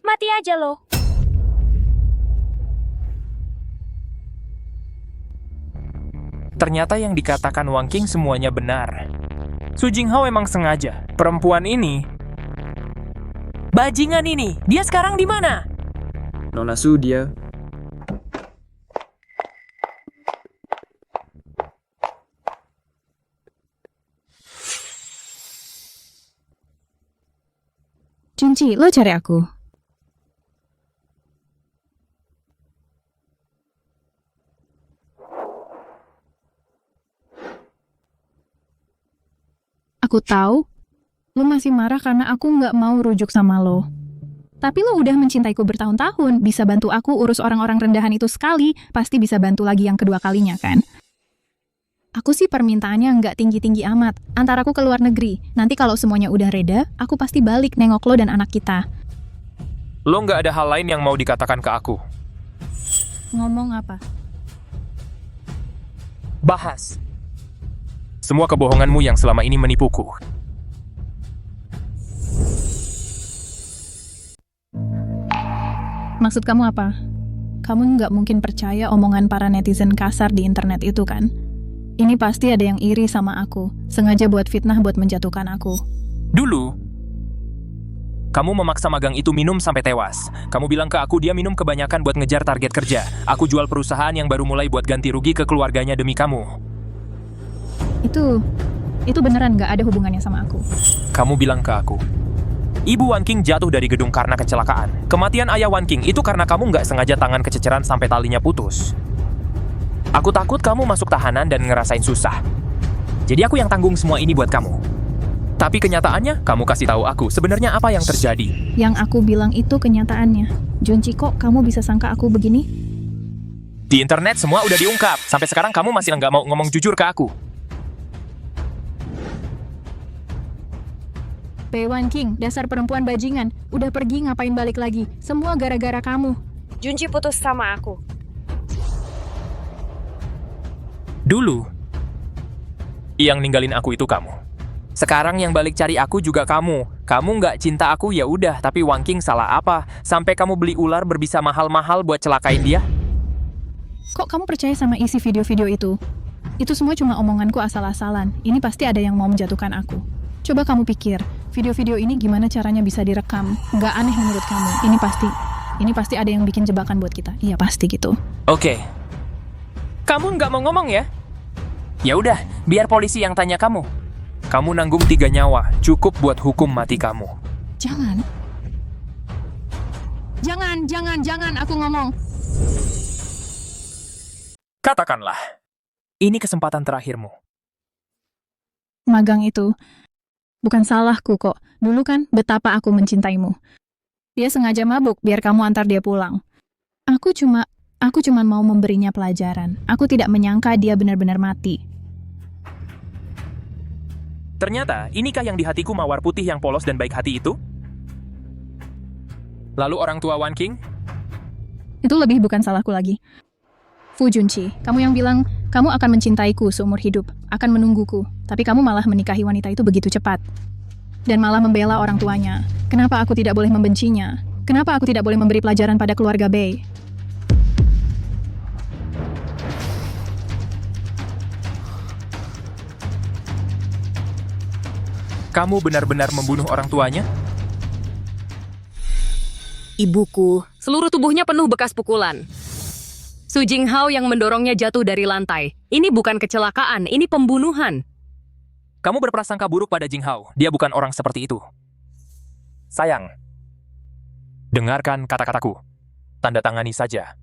Mati aja lo. Ternyata yang dikatakan Wang King semuanya benar. Su Jinghao emang sengaja. Perempuan ini... Bajingan ini, dia sekarang di mana? Nona Su, dia... Junji, lo cari aku. Aku tahu, lo masih marah karena aku nggak mau rujuk sama lo. Tapi lo udah mencintaiku bertahun-tahun, bisa bantu aku urus orang-orang rendahan itu sekali, pasti bisa bantu lagi yang kedua kalinya kan? Aku sih permintaannya nggak tinggi-tinggi amat, antar aku ke luar negeri. Nanti kalau semuanya udah reda, aku pasti balik nengok lo dan anak kita. Lo nggak ada hal lain yang mau dikatakan ke aku? Ngomong apa? Bahas. Semua kebohonganmu yang selama ini menipuku. Maksud kamu apa? Kamu nggak mungkin percaya omongan para netizen kasar di internet itu kan? Ini pasti ada yang iri sama aku, sengaja buat fitnah buat menjatuhkan aku. Dulu, kamu memaksa magang itu minum sampai tewas. Kamu bilang ke aku dia minum kebanyakan buat ngejar target kerja. Aku jual perusahaan yang baru mulai buat ganti rugi ke keluarganya demi kamu. Itu beneran nggak ada hubungannya sama aku. Kamu bilang ke aku, Ibu Wan King jatuh dari gedung karena kecelakaan. Kematian ayah Wan King itu karena kamu nggak sengaja tangan kececeran sampai talinya putus. Aku takut kamu masuk tahanan dan ngerasain susah. Jadi aku yang tanggung semua ini buat kamu. Tapi kenyataannya, kamu kasih tahu aku sebenarnya apa yang terjadi. Yang aku bilang itu kenyataannya. Junji, kok kamu bisa sangka aku begini? Di internet semua udah diungkap. Sampai sekarang kamu masih nggak mau ngomong jujur ke aku. Bei Wan King, dasar perempuan bajingan. Udah pergi ngapain balik lagi? Semua gara-gara kamu. Junji putus sama aku. Dulu, yang ninggalin aku itu kamu. Sekarang yang balik cari aku juga kamu. Kamu nggak cinta aku ya udah, tapi Wang King salah apa? Sampai kamu beli ular berbisa mahal-mahal buat celakain dia? Kok kamu percaya sama isi video-video itu? Itu semua cuma omonganku asal-asalan. Ini pasti ada yang mau menjatuhkan aku. Coba kamu pikir, video-video ini gimana caranya bisa direkam? Nggak aneh menurut kamu? Ini pasti ada yang bikin jebakan buat kita. Iya pasti gitu. Oke. Kamu nggak mau ngomong ya? Ya udah, biar polisi yang tanya kamu. Kamu nanggung 3 nyawa, cukup buat hukum mati kamu. Jangan, aku ngomong. Katakanlah, ini kesempatan terakhirmu. Magang itu bukan salahku kok. Dulu kan betapa aku mencintaimu. Dia sengaja mabuk biar kamu antar dia pulang. Aku cuma mau memberinya pelajaran. Aku tidak menyangka dia benar-benar mati. Ternyata, inikah yang di hatiku mawar putih yang polos dan baik hati itu? Lalu orang tua Wan King? Itu lebih bukan salahku lagi. Fu Junqi, kamu yang bilang kamu akan mencintaiku seumur hidup, akan menungguku. Tapi kamu malah menikahi wanita itu begitu cepat. Dan malah membela orang tuanya. Kenapa aku tidak boleh membencinya? Kenapa aku tidak boleh memberi pelajaran pada keluarga Bei? Kamu benar-benar membunuh orang tuanya? Ibuku, seluruh tubuhnya penuh bekas pukulan. Su Jinghao yang mendorongnya jatuh dari lantai. Ini bukan kecelakaan, ini pembunuhan. Kamu berprasangka buruk pada Jinghao. Dia bukan orang seperti itu. Sayang, dengarkan kata-kataku. Tanda tangani saja.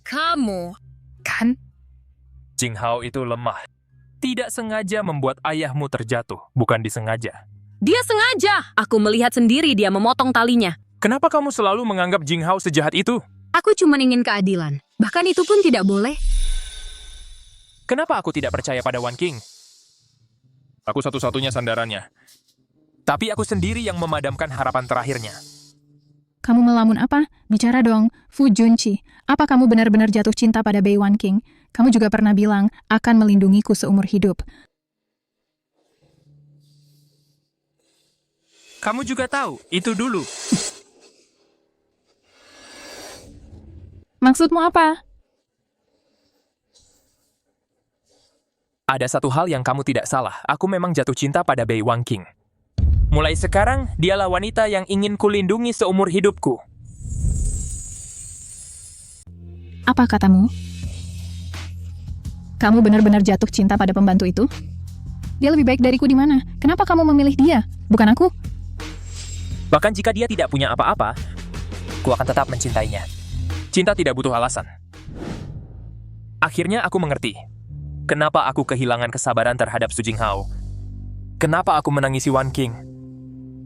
Kamu, kan? Jinghao itu lemah. Tidak sengaja membuat ayahmu terjatuh, bukan disengaja. Dia sengaja. Aku melihat sendiri dia memotong talinya. Kenapa kamu selalu menganggap Jing Hao sejahat itu? Aku cuma ingin keadilan. Bahkan itu pun tidak boleh. Kenapa aku tidak percaya pada Wan King? Aku satu-satunya sandarannya. Tapi aku sendiri yang memadamkan harapan terakhirnya. Kamu melamun apa? Bicara dong, Fu Junqi. Apa kamu benar-benar jatuh cinta pada Bei Wan King? Kamu juga pernah bilang akan melindungiku seumur hidup. Kamu juga tahu, itu dulu. Maksudmu apa? Ada satu hal yang kamu tidak salah. Aku memang jatuh cinta pada Bei Wan King. Mulai sekarang, dialah wanita yang ingin kulindungi seumur hidupku. Apa katamu? Kamu benar-benar jatuh cinta pada pembantu itu? Dia lebih baik dariku di mana? Kenapa kamu memilih dia, bukan aku? Bahkan jika dia tidak punya apa-apa, aku akan tetap mencintainya. Cinta tidak butuh alasan. Akhirnya aku mengerti. Kenapa aku kehilangan kesabaran terhadap Su Jinghao? Kenapa aku menangisi Wan King?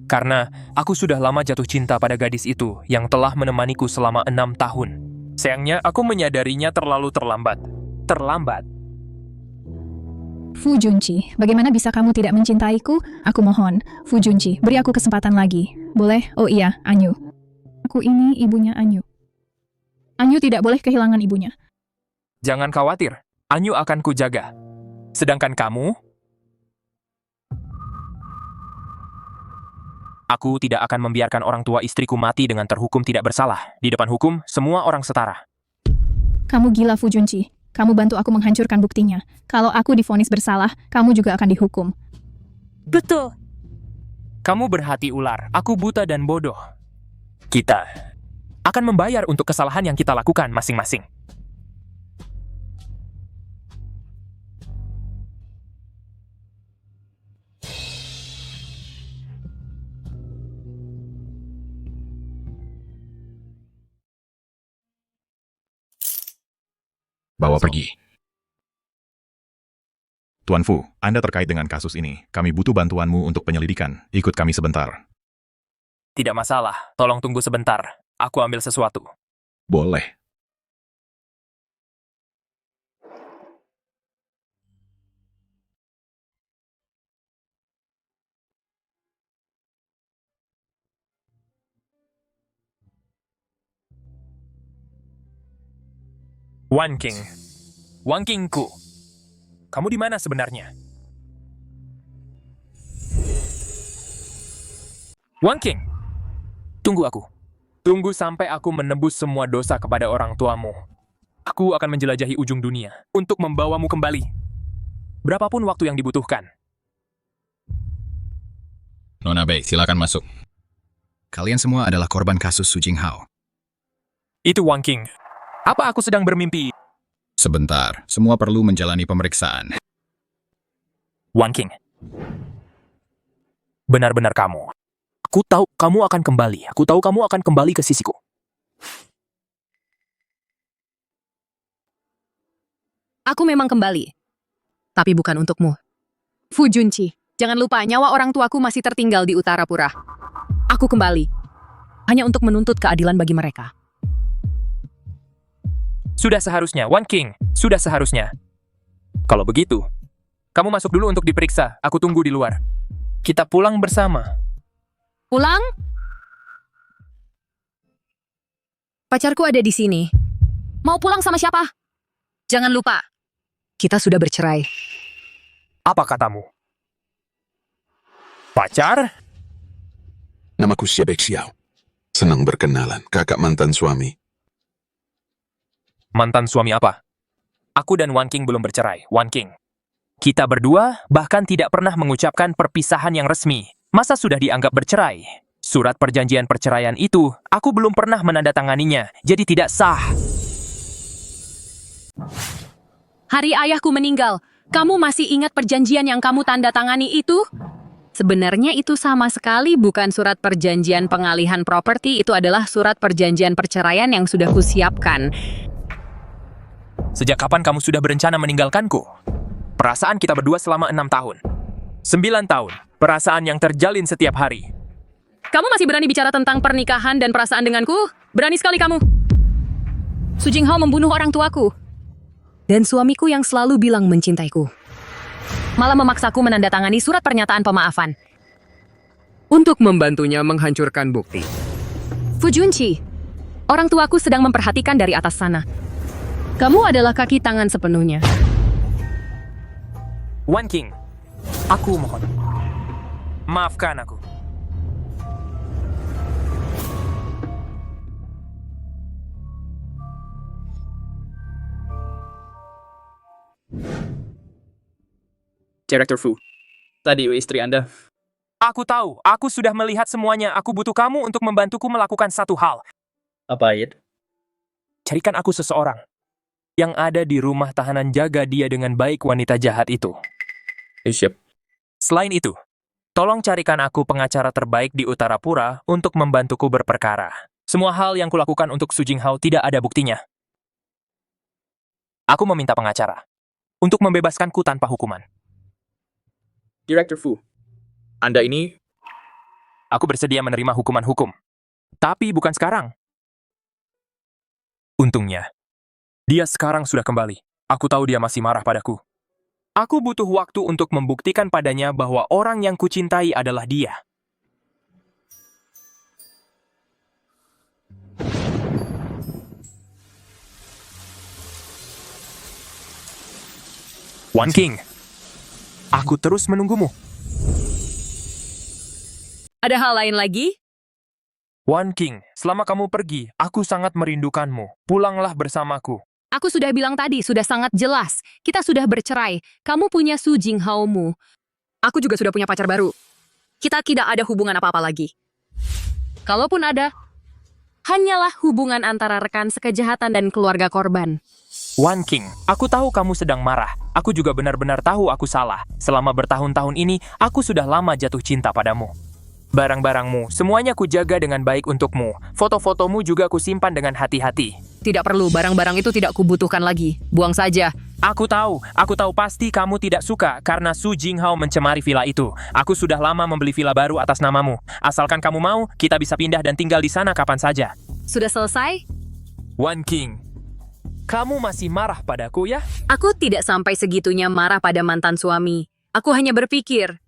Karena aku sudah lama jatuh cinta pada gadis itu yang telah menemaniku selama 6 tahun. Sayangnya aku menyadarinya terlalu terlambat. Terlambat. Fu Junqi, bagaimana bisa kamu tidak mencintaiku? Aku mohon, Fu Junqi, beri aku kesempatan lagi. Boleh? Oh iya, Anyu. Aku ini ibunya Anyu. Anyu tidak boleh kehilangan ibunya. Jangan khawatir, Anyu akan kujaga. Sedangkan kamu, aku tidak akan membiarkan orang tua istriku mati dengan terhukum tidak bersalah. Di depan hukum, semua orang setara. Kamu gila, Fu Junqi. Kamu bantu aku menghancurkan buktinya. Kalau aku divonis bersalah, kamu juga akan dihukum. Betul. Kamu berhati ular, aku buta dan bodoh. Kita akan membayar untuk kesalahan yang kita lakukan masing-masing. Bawa pergi. Tuan Fu, Anda terkait dengan kasus ini. Kami butuh bantuanmu untuk penyelidikan. Ikut kami sebentar. Tidak masalah, tolong tunggu sebentar. Aku ambil sesuatu. Boleh. Wan King. Wan Kingku. Kamu di mana sebenarnya? Wan King. Tunggu aku. Tunggu sampai aku menebus semua dosa kepada orang tuamu. Aku akan menjelajahi ujung dunia untuk membawamu kembali. Berapapun waktu yang dibutuhkan. Nona Bei, silakan masuk. Kalian semua adalah korban kasus Su Jinghao. Itu Wan King. Apa aku sedang bermimpi? Sebentar, semua perlu menjalani pemeriksaan. Wan King. Benar-benar kamu. Aku tahu kamu akan kembali. Aku tahu kamu akan kembali ke sisiku. Aku memang kembali. Tapi bukan untukmu. Fu Junqi, jangan lupa nyawa orang tuaku masih tertinggal di Utara Pura. Aku kembali. Hanya untuk menuntut keadilan bagi mereka. Sudah seharusnya, Wan King. Sudah seharusnya. Kalau begitu, kamu masuk dulu untuk diperiksa. Aku tunggu di luar. Kita pulang bersama. Pulang? Pacarku ada di sini. Mau pulang sama siapa? Jangan lupa, kita sudah bercerai. Apa katamu? Pacar? Namaku Xie Xiao. Senang berkenalan, kakak mantan suami. Mantan suami apa? Aku dan Wan King belum bercerai, Wan King. Kita berdua bahkan tidak pernah mengucapkan perpisahan yang resmi. Masa sudah dianggap bercerai? Surat perjanjian perceraian itu, aku belum pernah menandatanganinya, jadi tidak sah. Hari ayahku meninggal. Kamu masih ingat perjanjian yang kamu tanda tangani itu? Sebenarnya itu sama sekali bukan surat perjanjian pengalihan properti, itu adalah surat perjanjian perceraian yang sudah kusiapkan. Sejak kapan kamu sudah berencana meninggalkanku? Perasaan kita berdua selama 6 tahun. 9 tahun. Perasaan yang terjalin setiap hari. Kamu masih berani bicara tentang pernikahan dan perasaan denganku? Berani sekali kamu. Su Jinghao membunuh orang tuaku. Dan suamiku yang selalu bilang mencintaiku. Malah memaksaku menandatangani surat pernyataan pemaafan. Untuk membantunya menghancurkan bukti. Fu Junqi, orang tuaku sedang memperhatikan dari atas sana. Kamu adalah kaki tangan sepenuhnya. Wan King, aku mohon. Maafkan aku. Director Fu, tadi istri Anda. Aku tahu, aku sudah melihat semuanya. Aku butuh kamu untuk membantuku melakukan satu hal. Apa, Ayed? Carikan aku seseorang yang ada di rumah tahanan, jaga dia dengan baik, wanita jahat itu. Siap. Selain itu, tolong carikan aku pengacara terbaik di Uttarapura untuk membantuku berperkara. Semua hal yang kulakukan untuk Su Jinghao tidak ada buktinya. Aku meminta pengacara untuk membebaskanku tanpa hukuman. Director Fu, Anda ini... Aku bersedia menerima hukuman hukum. Tapi bukan sekarang. Untungnya, dia sekarang sudah kembali. Aku tahu dia masih marah padaku. Aku butuh waktu untuk membuktikan padanya bahwa orang yang kucintai adalah dia. Wan King, aku terus menunggumu. Ada hal lain lagi? Wan King, selama kamu pergi, aku sangat merindukanmu. Pulanglah bersamaku. Aku sudah bilang tadi, sudah sangat jelas. Kita sudah bercerai. Kamu punya Su Jinghao-mu. Aku juga sudah punya pacar baru. Kita tidak ada hubungan apa-apa lagi. Kalaupun ada, hanyalah hubungan antara rekan sekejahatan dan keluarga korban. Wan King, aku tahu kamu sedang marah. Aku juga benar-benar tahu aku salah. Selama bertahun-tahun ini, aku sudah lama jatuh cinta padamu. Barang-barangmu, semuanya kujaga dengan baik untukmu. Foto-fotomu juga kusimpan dengan hati-hati. Tidak perlu, barang-barang itu tidak kubutuhkan lagi. Buang saja. Aku tahu pasti kamu tidak suka karena Su Jinghao mencemari villa itu. Aku sudah lama membeli villa baru atas namamu. Asalkan kamu mau, kita bisa pindah dan tinggal di sana kapan saja. Sudah selesai? Wan King, kamu masih marah padaku ya? Aku tidak sampai segitunya marah pada mantan suami. Aku hanya berpikir,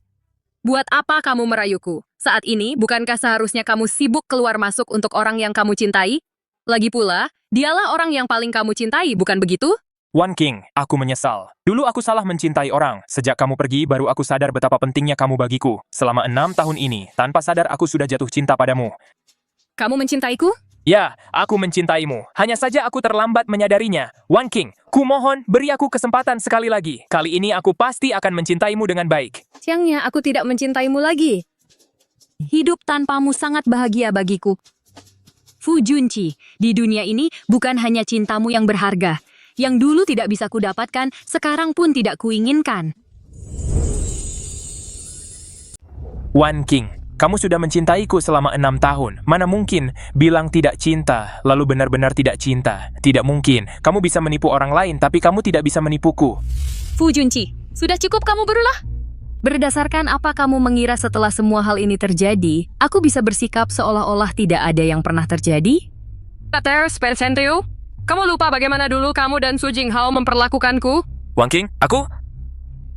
buat apa kamu merayuku? Saat ini, bukankah seharusnya kamu sibuk keluar masuk untuk orang yang kamu cintai? Lagi pula, dialah orang yang paling kamu cintai, bukan begitu? Wan King, aku menyesal. Dulu aku salah mencintai orang. Sejak kamu pergi, baru aku sadar betapa pentingnya kamu bagiku. Selama 6 tahun ini, tanpa sadar aku sudah jatuh cinta padamu. Kamu mencintaiku? Ya, aku mencintaimu. Hanya saja aku terlambat menyadarinya. Wan King, kumohon beri aku kesempatan sekali lagi. Kali ini aku pasti akan mencintaimu dengan baik. Siangnya aku tidak mencintaimu lagi. Hidup tanpamu sangat bahagia bagiku. Fu Junqi, di dunia ini bukan hanya cintamu yang berharga. Yang dulu tidak bisa kudapatkan, sekarang pun tidak kuinginkan. Wan King, kamu sudah mencintaiku selama 6 tahun. Mana mungkin bilang tidak cinta, lalu benar-benar tidak cinta. Tidak mungkin. Kamu bisa menipu orang lain, tapi kamu tidak bisa menipuku. Fu Junqi, sudah cukup kamu berulah. Berdasarkan apa kamu mengira setelah semua hal ini terjadi, aku bisa bersikap seolah-olah tidak ada yang pernah terjadi? Pater Spencentiu, kamu lupa bagaimana dulu kamu dan Su Jinghao memperlakukanku? Wan King, aku?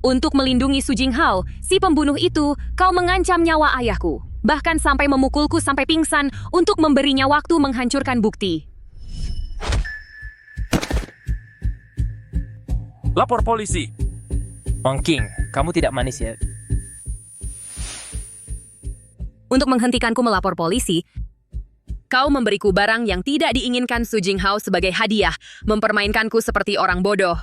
Untuk melindungi Su Jinghao, si pembunuh itu, kau mengancam nyawa ayahku. Bahkan sampai memukulku sampai pingsan untuk memberinya waktu menghancurkan bukti. Lapor polisi. Wan King, kamu tidak manis ya? Untuk menghentikanku melapor polisi, kau memberiku barang yang tidak diinginkan Su Jinghao sebagai hadiah, mempermainkanku seperti orang bodoh.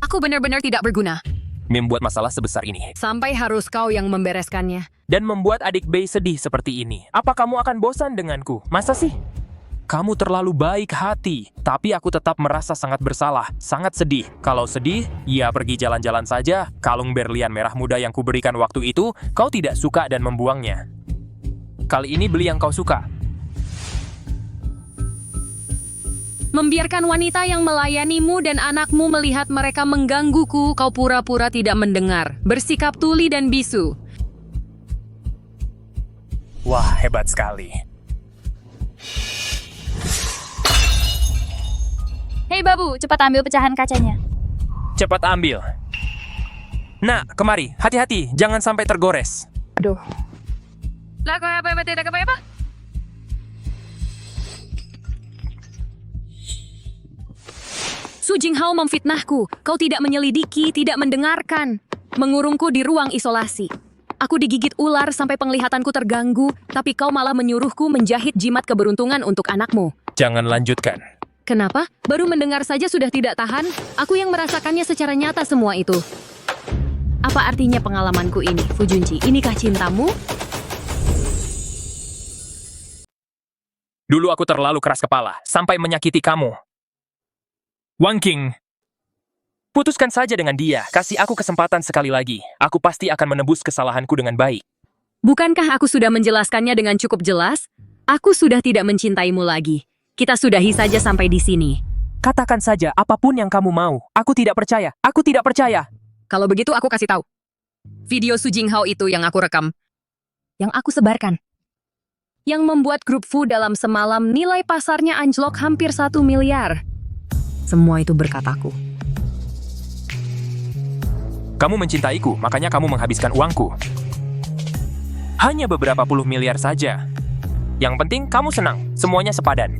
Aku benar-benar tidak berguna. Membuat masalah sebesar ini. Sampai harus kau yang membereskannya. Dan membuat adik Bei sedih seperti ini. Apa kamu akan bosan denganku? Masa sih? Kamu terlalu baik hati, tapi aku tetap merasa sangat bersalah, sangat sedih. Kalau sedih, ya pergi jalan-jalan saja. Kalung berlian merah muda yang kuberikan waktu itu, kau tidak suka dan membuangnya. Kali ini beli yang kau suka. Membiarkan wanita yang melayanimu dan anakmu melihat mereka menggangguku, kau pura-pura tidak mendengar. Bersikap tuli dan bisu. Wah, hebat sekali. Hei Babu, cepat ambil pecahan kacanya. Cepat ambil. Nah, kemari. Hati-hati, jangan sampai tergores. Aduh. Lah, apa tidak apa-apa? Su Jinghao memfitnahku. Kau tidak menyelidiki, tidak mendengarkan. Mengurungku di ruang isolasi. Aku digigit ular sampai penglihatanku terganggu, tapi kau malah menyuruhku menjahit jimat keberuntungan untuk anakmu. Jangan lanjutkan. Kenapa? Baru mendengar saja sudah tidak tahan. Aku yang merasakannya secara nyata semua itu. Apa artinya pengalamanku ini, Fu Junqi? Inikah cintamu? Dulu aku terlalu keras kepala, sampai menyakiti kamu. Wang Qing, putuskan saja dengan dia. Kasih aku kesempatan sekali lagi. Aku pasti akan menebus kesalahanku dengan baik. Bukankah aku sudah menjelaskannya dengan cukup jelas? Aku sudah tidak mencintaimu lagi. Kita sudahi saja sampai di sini. Katakan saja apapun yang kamu mau. Aku tidak percaya. Aku tidak percaya. Kalau begitu aku kasih tahu. Video Su Jinghao itu yang aku rekam. Yang aku sebarkan. Yang membuat grup Fu dalam semalam nilai pasarnya anjlok hampir 1 miliar. Semua itu berkat aku. Kamu mencintaiku, makanya kamu menghabiskan uangku. Hanya beberapa puluh miliar saja. Yang penting kamu senang. Semuanya sepadan.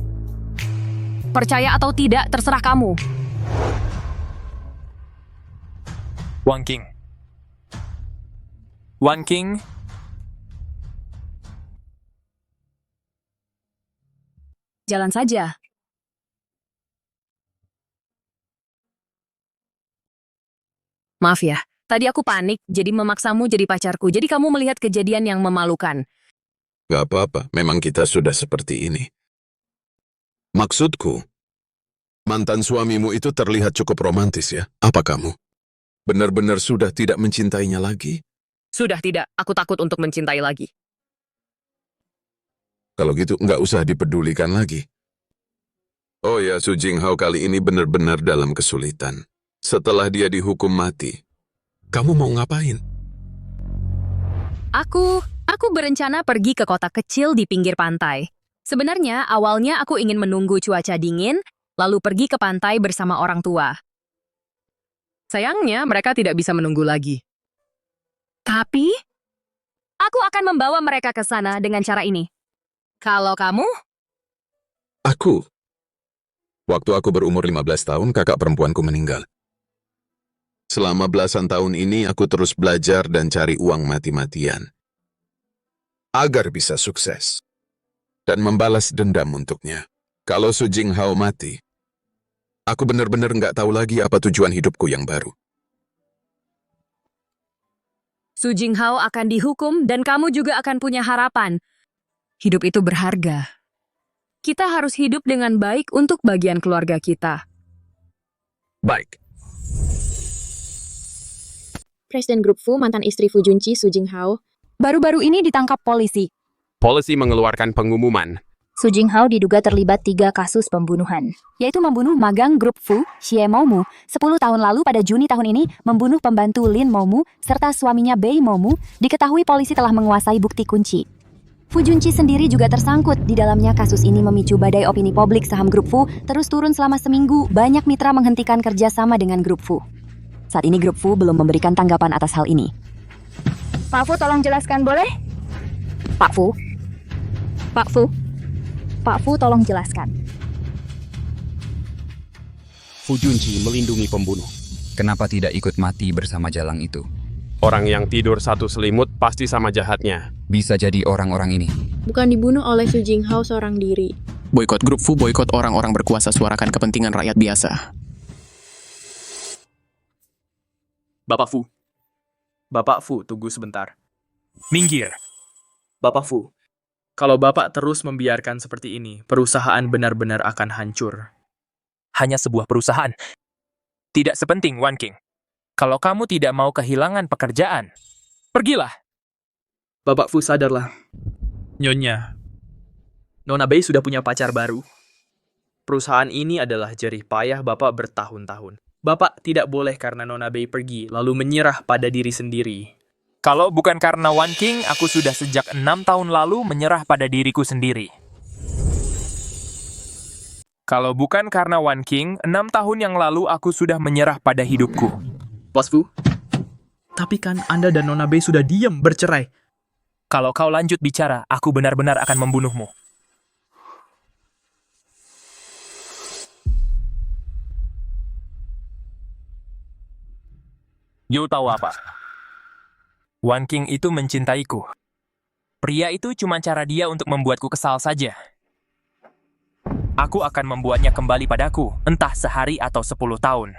Percaya atau tidak, terserah kamu. Wang Qing. Wang Qing. Jalan saja. Maaf ya, tadi aku panik, jadi memaksamu jadi pacarku. Jadi kamu melihat kejadian yang memalukan. Gak apa-apa, memang kita sudah seperti ini. Maksudku, mantan suamimu itu terlihat cukup romantis ya. Apa kamu? Benar-benar sudah tidak mencintainya lagi? Sudah tidak, aku takut untuk mencintai lagi. Kalau gitu nggak usah dipedulikan lagi. Oh ya, Su Jinghao kali ini benar-benar dalam kesulitan. Setelah dia dihukum mati, kamu mau ngapain? Aku berencana pergi ke kota kecil di pinggir pantai. Sebenarnya, awalnya aku ingin menunggu cuaca dingin, lalu pergi ke pantai bersama orang tua. Sayangnya, mereka tidak bisa menunggu lagi. Tapi, aku akan membawa mereka ke sana dengan cara ini. Kalau kamu? Aku. Waktu aku berumur 15 tahun, kakak perempuanku meninggal. Selama belasan tahun ini, aku terus belajar dan cari uang mati-matian. Agar bisa sukses. Dan membalas dendam untuknya. Kalau Su Jinghao mati, aku benar-benar nggak tahu lagi apa tujuan hidupku yang baru. Su Jinghao akan dihukum dan kamu juga akan punya harapan. Hidup itu berharga. Kita harus hidup dengan baik untuk bagian keluarga kita. Baik. Presiden grup Fu, mantan istri Fu Junqi, Su Jinghao, baru-baru ini ditangkap polisi. Polisi mengeluarkan pengumuman. Su Jinghao diduga terlibat 3 kasus pembunuhan, yaitu membunuh magang grup Fu, Xie Moumu, 10 tahun lalu pada Juni tahun ini, membunuh pembantu Lin Moumu, serta suaminya Bei Moumu, diketahui polisi telah menguasai bukti kunci. Fu Junqi sendiri juga tersangkut. Di dalamnya kasus ini memicu badai opini publik saham grup Fu terus turun selama seminggu. Banyak mitra menghentikan kerjasama dengan grup Fu. Saat ini grup Fu belum memberikan tanggapan atas hal ini. Pak Fu, tolong jelaskan boleh? Pak Fu? Pak Fu? Pak Fu, tolong jelaskan. Fu Junqi melindungi pembunuh. Kenapa tidak ikut mati bersama Jalang itu? Orang yang tidur satu selimut pasti sama jahatnya. Bisa jadi orang-orang ini. Bukan dibunuh oleh Su Jinghao seorang diri. Boikot grup Fu, boikot orang-orang berkuasa, suarakan kepentingan rakyat biasa. Bapak Fu. Bapak Fu, tunggu sebentar. Minggir. Bapak Fu, kalau Bapak terus membiarkan seperti ini, perusahaan benar-benar akan hancur. Hanya sebuah perusahaan. Tidak sepenting, Wang Qing. Kalau kamu tidak mau kehilangan pekerjaan, pergilah. Bapak Fu, sadarlah. Nyonya, Nona Bei sudah punya pacar baru. Perusahaan ini adalah jerih payah Bapak bertahun-tahun. Bapak tidak boleh karena Nona Bei pergi, lalu menyerah pada diri sendiri. Kalau bukan karena One King, aku sudah sejak 6 tahun lalu menyerah pada diriku sendiri. Kalau bukan karena One King, 6 tahun yang lalu aku sudah menyerah pada hidupku. Bos Fu, tapi kan Anda dan Nona Bei sudah diam bercerai. Kalau kau lanjut bicara, aku benar-benar akan membunuhmu. You tahu apa? One King itu mencintaiku. Pria itu cuma cara dia untuk membuatku kesal saja. Aku akan membuatnya kembali padaku, entah sehari atau 10 tahun.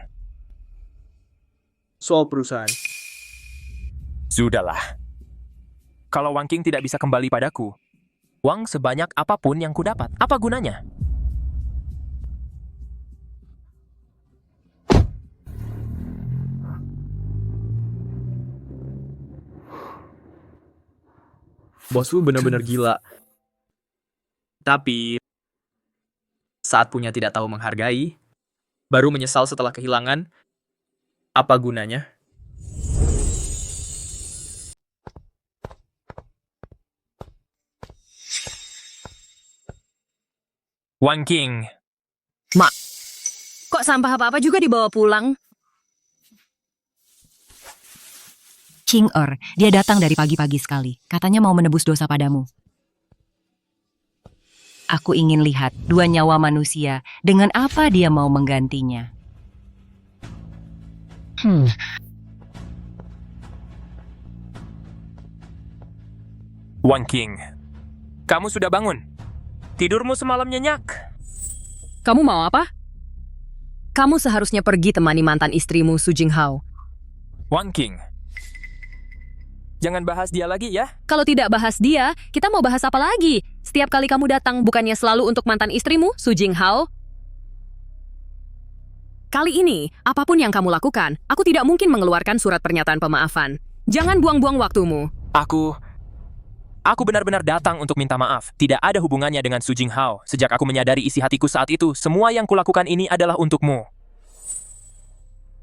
Soal perusahaan. Sudahlah. Kalau One King tidak bisa kembali padaku, uang sebanyak apapun yang kudapat, apa gunanya? Bos Fu benar-benar gila. Tapi saat punya tidak tahu menghargai, baru menyesal setelah kehilangan, apa gunanya? One King. Mak, kok sampah apa-apa juga dibawa pulang? King Er, dia datang dari pagi-pagi sekali. Katanya mau menebus dosa padamu. Aku ingin lihat 2 nyawa manusia, dengan apa dia mau menggantinya. One King, kamu sudah bangun? Tidurmu semalam nyenyak. Kamu mau apa? Kamu seharusnya pergi temani mantan istrimu, Su Jinghao. One King, jangan bahas dia lagi ya. Kalau tidak bahas dia, kita mau bahas apa lagi? Setiap kali kamu datang, bukannya selalu untuk mantan istrimu, Su Jinghao? Kali ini, apapun yang kamu lakukan, aku tidak mungkin mengeluarkan surat pernyataan pemaafan. Jangan buang-buang waktumu. Aku benar-benar datang untuk minta maaf. Tidak ada hubungannya dengan Su Jinghao. Sejak aku menyadari isi hatiku saat itu, semua yang kulakukan ini adalah untukmu.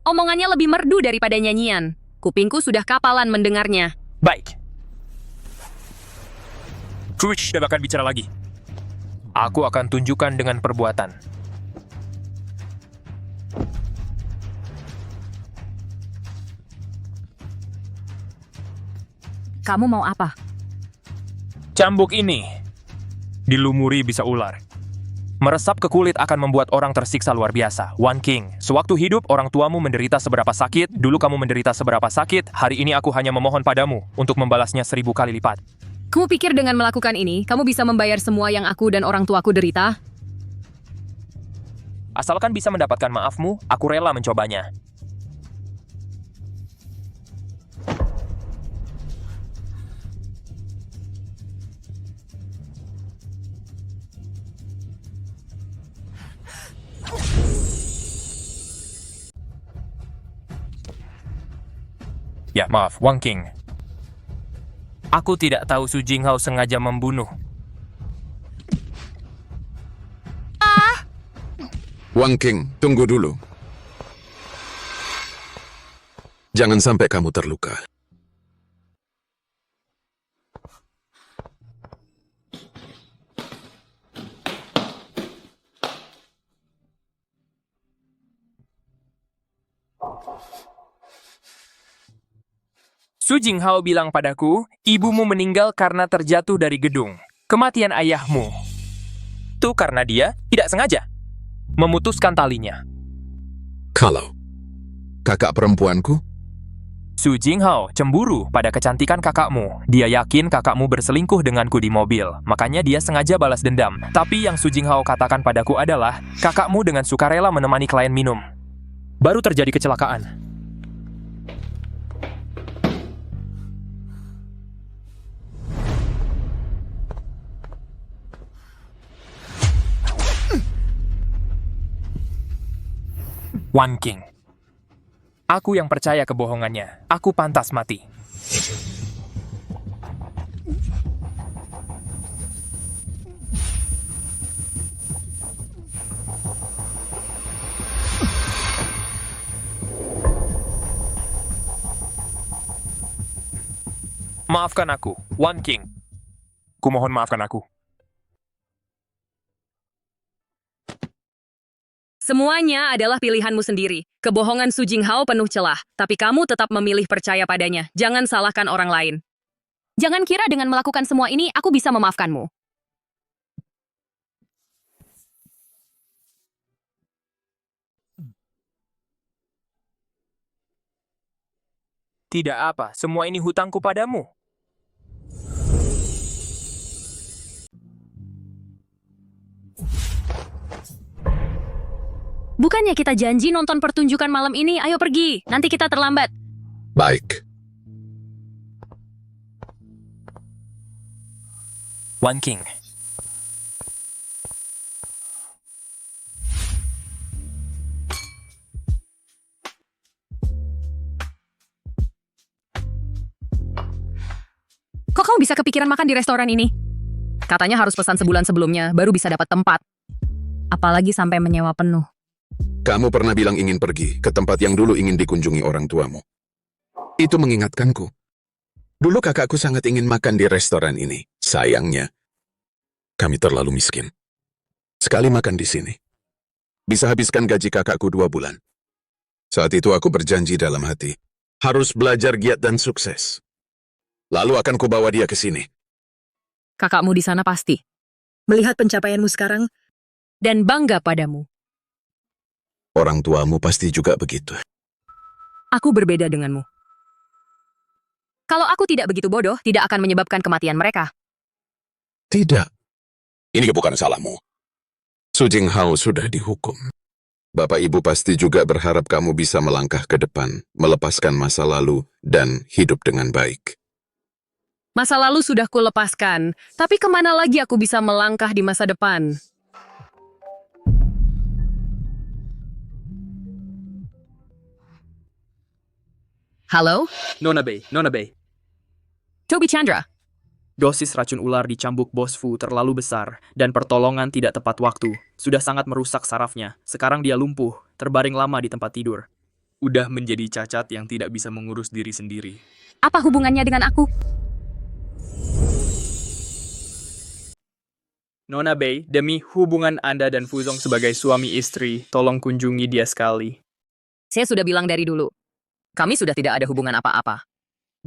Omongannya lebih merdu daripada nyanyian. Kupingku sudah kapalan mendengarnya. Baik. Trush tidak akan bicara lagi. Aku akan tunjukkan dengan perbuatan. Kamu mau apa? Cambuk ini dilumuri bisa ular. Meresap ke kulit akan membuat orang tersiksa luar biasa. One King, sewaktu hidup orang tuamu menderita seberapa sakit, dulu kamu menderita seberapa sakit, hari ini aku hanya memohon padamu untuk membalasnya 1000 kali lipat. Kamu pikir dengan melakukan ini, kamu bisa membayar semua yang aku dan orang tuaku derita? Asalkan bisa mendapatkan maafmu, aku rela mencobanya. Ya, maaf, One King. Aku tidak tahu Su Jinghao sengaja membunuh. One King, tunggu dulu. Jangan sampai kamu terluka. Su Jinghao bilang padaku, ibumu meninggal karena terjatuh dari gedung. Kematian ayahmu. Itu karena dia tidak sengaja memutuskan talinya. Kalau kakak perempuanku? Su Jinghao cemburu pada kecantikan kakakmu. Dia yakin kakakmu berselingkuh denganku di mobil. Makanya dia sengaja balas dendam. Tapi yang Su Jinghao katakan padaku adalah, kakakmu dengan sukarela menemani klien minum. Baru terjadi kecelakaan. One King. Aku yang percaya kebohongannya. Aku pantas mati. Maafkan aku, One King. Kumohon maafkan aku. Semuanya adalah pilihanmu sendiri. Kebohongan Su Jinghao penuh celah, tapi kamu tetap memilih percaya padanya. Jangan salahkan orang lain. Jangan kira dengan melakukan semua ini, aku bisa memaafkanmu. Tidak apa, semua ini hutangku padamu. Bukannya kita janji nonton pertunjukan malam ini? Ayo pergi, nanti kita terlambat. Baik. One King. Kok kamu bisa kepikiran makan di restoran ini? Katanya harus pesan sebulan sebelumnya, baru bisa dapat tempat. Apalagi sampai menyewa penuh. Kamu pernah bilang ingin pergi ke tempat yang dulu ingin dikunjungi orang tuamu. Itu mengingatkanku. Dulu kakakku sangat ingin makan di restoran ini. Sayangnya, kami terlalu miskin. Sekali makan di sini, bisa habiskan gaji kakakku 2 bulan. Saat itu aku berjanji dalam hati, harus belajar giat dan sukses. Lalu akan kubawa dia ke sini. Kakakmu di sana pasti. Melihat pencapaianmu sekarang, dan bangga padamu. Orang tuamu pasti juga begitu. Aku berbeda denganmu. Kalau aku tidak begitu bodoh, tidak akan menyebabkan kematian mereka. Tidak. Ini bukan salahmu. Su Jinghao sudah dihukum. Bapak Ibu pasti juga berharap kamu bisa melangkah ke depan, melepaskan masa lalu, dan hidup dengan baik. Masa lalu sudah kulepaskan, tapi kemana lagi aku bisa melangkah di masa depan? Halo? Nona Bei. Toby Chandra. Dosis racun ular di cambuk Bos Fu terlalu besar, dan pertolongan tidak tepat waktu. Sudah sangat merusak sarafnya. Sekarang dia lumpuh, terbaring lama di tempat tidur. Udah menjadi cacat yang tidak bisa mengurus diri sendiri. Apa hubungannya dengan aku? Nona Bei, demi hubungan Anda dan Fuzong sebagai suami istri, tolong kunjungi dia sekali. Saya sudah bilang dari dulu. Kami sudah tidak ada hubungan apa-apa.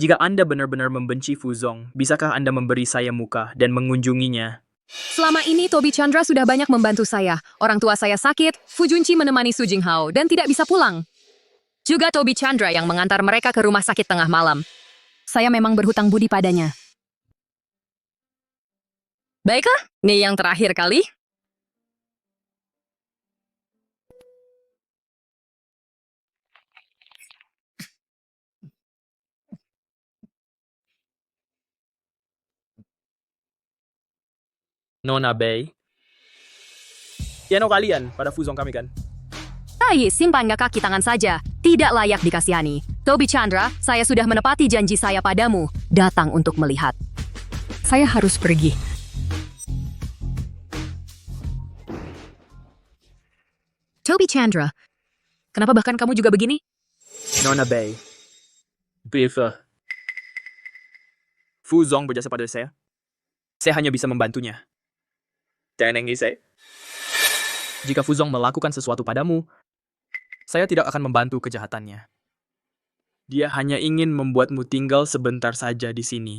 Jika Anda benar-benar membenci Fuzong, bisakah Anda memberi saya muka dan mengunjunginya? Selama ini Toby Chandra sudah banyak membantu saya. Orang tua saya sakit, Fu Junqi menemani Su Jinghao dan tidak bisa pulang. Juga Toby Chandra yang mengantar mereka ke rumah sakit tengah malam. Saya memang berhutang budi padanya. Baiklah, ini yang terakhir kali. Nona Bei. Piano kalian pada Fuzong kami kan? Simpan kaki tangan saja. Tidak layak dikasihani. Toby Chandra, saya sudah menepati janji saya padamu. Datang untuk melihat. Saya harus pergi. Toby Chandra, kenapa bahkan kamu juga begini? Nona Bei. Beaver. Fuzong berjasa pada saya. Saya hanya bisa membantunya. Jangan nangis, saya. Jika Fuzong melakukan sesuatu padamu, saya tidak akan membantu kejahatannya. Dia hanya ingin membuatmu tinggal sebentar saja di sini.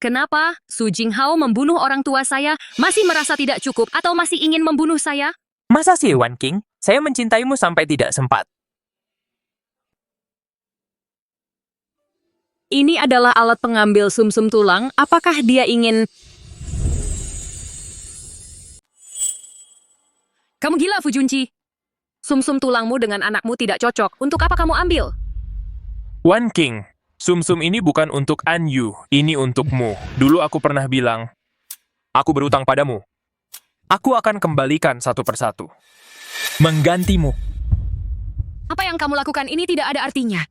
Kenapa Su Jinghao membunuh orang tua saya? Masih merasa tidak cukup atau masih ingin membunuh saya? Masa sih, One King? Saya mencintaimu sampai tidak sempat. Ini adalah alat pengambil sumsum tulang. Apakah dia ingin... Kamu gila, Fu Junqi. Sumsum tulangmu dengan anakmu tidak cocok. Untuk apa kamu ambil? One King, sumsum ini bukan untuk Anyu, ini untukmu. Dulu aku pernah bilang, aku berutang padamu. Aku akan kembalikan satu persatu. Menggantimu. Apa yang kamu lakukan ini tidak ada artinya.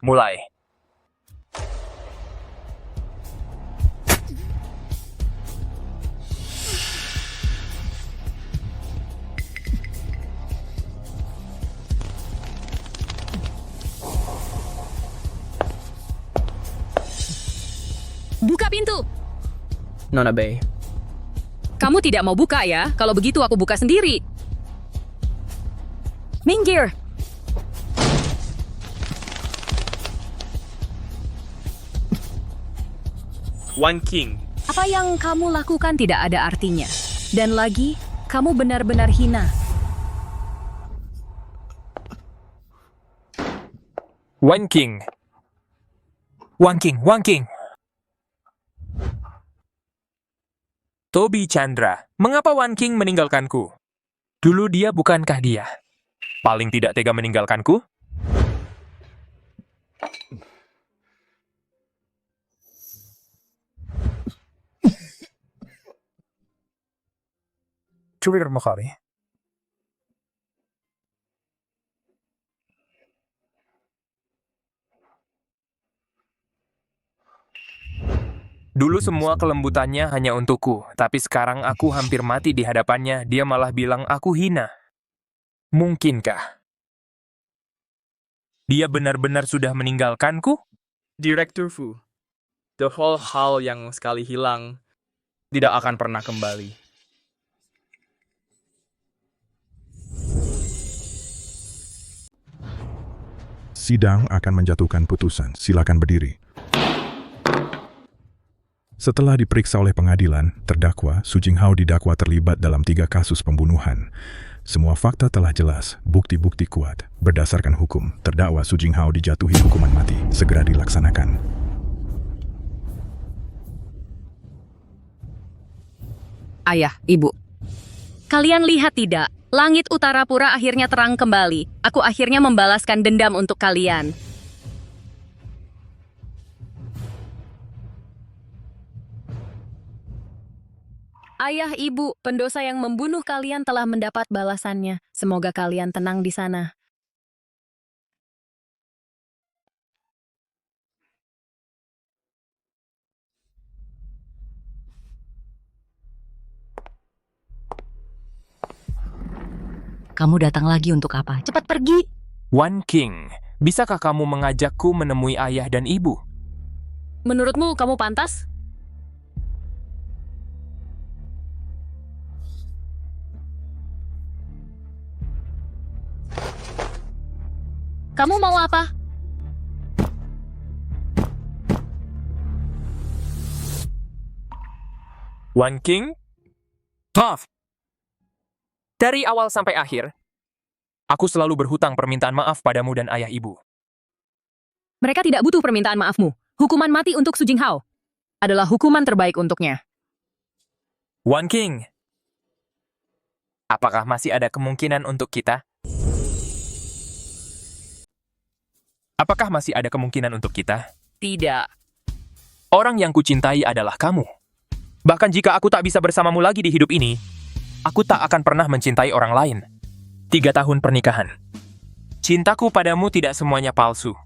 Mulai. Buka pintu! Nona Bei. Kamu tidak mau buka ya? Kalau begitu aku buka sendiri. Minggir! Wan King, Apa yang kamu lakukan tidak ada artinya. Dan lagi, kamu benar-benar hina. Wan King. Wan King, Wan King. Toby Chandra, mengapa Wan King meninggalkanku? Dulu dia bukankah dia? Paling tidak tega meninggalkanku? Trigger Makari. Dulu semua kelembutannya hanya untukku, tapi sekarang aku hampir mati di hadapannya, dia malah bilang aku hina. Mungkinkah? Dia benar-benar sudah meninggalkanku? Direktur Fu. The whole hal yang sekali hilang tidak akan pernah kembali. Sidang akan menjatuhkan putusan. Silakan berdiri. Setelah diperiksa oleh pengadilan, terdakwa Su Jinghao didakwa terlibat dalam 3 kasus pembunuhan. Semua fakta telah jelas, bukti-bukti kuat. Berdasarkan hukum, terdakwa Su Jinghao dijatuhi hukuman mati. Segera dilaksanakan. Ayah, Ibu. Kalian lihat tidak? Langit utara pura akhirnya terang kembali. Aku akhirnya membalaskan dendam untuk kalian. Ayah, Ibu, pendosa yang membunuh kalian telah mendapat balasannya. Semoga kalian tenang di sana. Kamu datang lagi untuk apa? Cepat pergi! Wan King, bisakah kamu mengajakku menemui ayah dan ibu? Menurutmu kamu pantas? Kamu mau apa? Wan King? Tough! Dari awal sampai akhir, aku selalu berhutang permintaan maaf padamu dan ayah ibu. Mereka tidak butuh permintaan maafmu. Hukuman mati untuk Su Jinghao adalah hukuman terbaik untuknya. Wan King, apakah masih ada kemungkinan untuk kita? Apakah masih ada kemungkinan untuk kita? Tidak. Orang yang kucintai adalah kamu. Bahkan jika aku tak bisa bersamamu lagi di hidup ini, aku tak akan pernah mencintai orang lain. 3 tahun pernikahan. Cintaku padamu tidak semuanya palsu.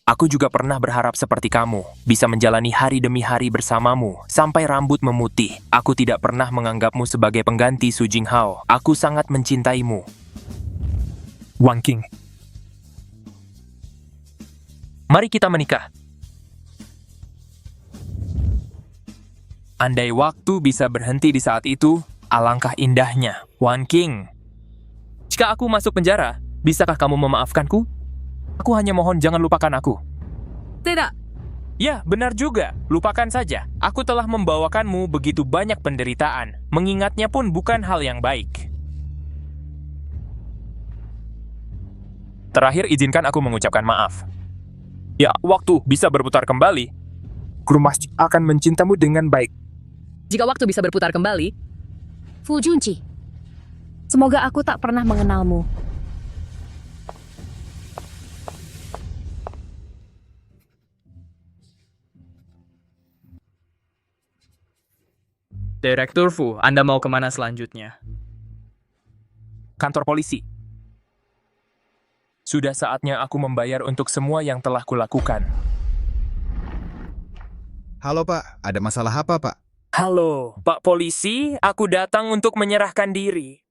Aku juga pernah berharap seperti kamu, bisa menjalani hari demi hari bersamamu, sampai rambut memutih. Aku tidak pernah menganggapmu sebagai pengganti Su Jinghao. Aku sangat mencintaimu. Wan King. Mari kita menikah. Andai waktu bisa berhenti di saat itu, alangkah indahnya. Wan King. Jika aku masuk penjara, bisakah kamu memaafkanku? Aku hanya mohon jangan lupakan aku. Tidak. Ya, benar juga. Lupakan saja. Aku telah membawakanmu begitu banyak penderitaan. Mengingatnya pun bukan hal yang baik. Terakhir, izinkan aku mengucapkan maaf. Ya, waktu bisa berputar kembali. Guru masjid akan mencintamu dengan baik. Jika waktu bisa berputar kembali, Fu Junqi, semoga aku tak pernah mengenalmu. Direktur Fu, Anda mau kemana selanjutnya? Kantor polisi. Sudah saatnya aku membayar untuk semua yang telah kulakukan. Halo Pak, ada masalah apa Pak? Halo, Pak Polisi, aku datang untuk menyerahkan diri.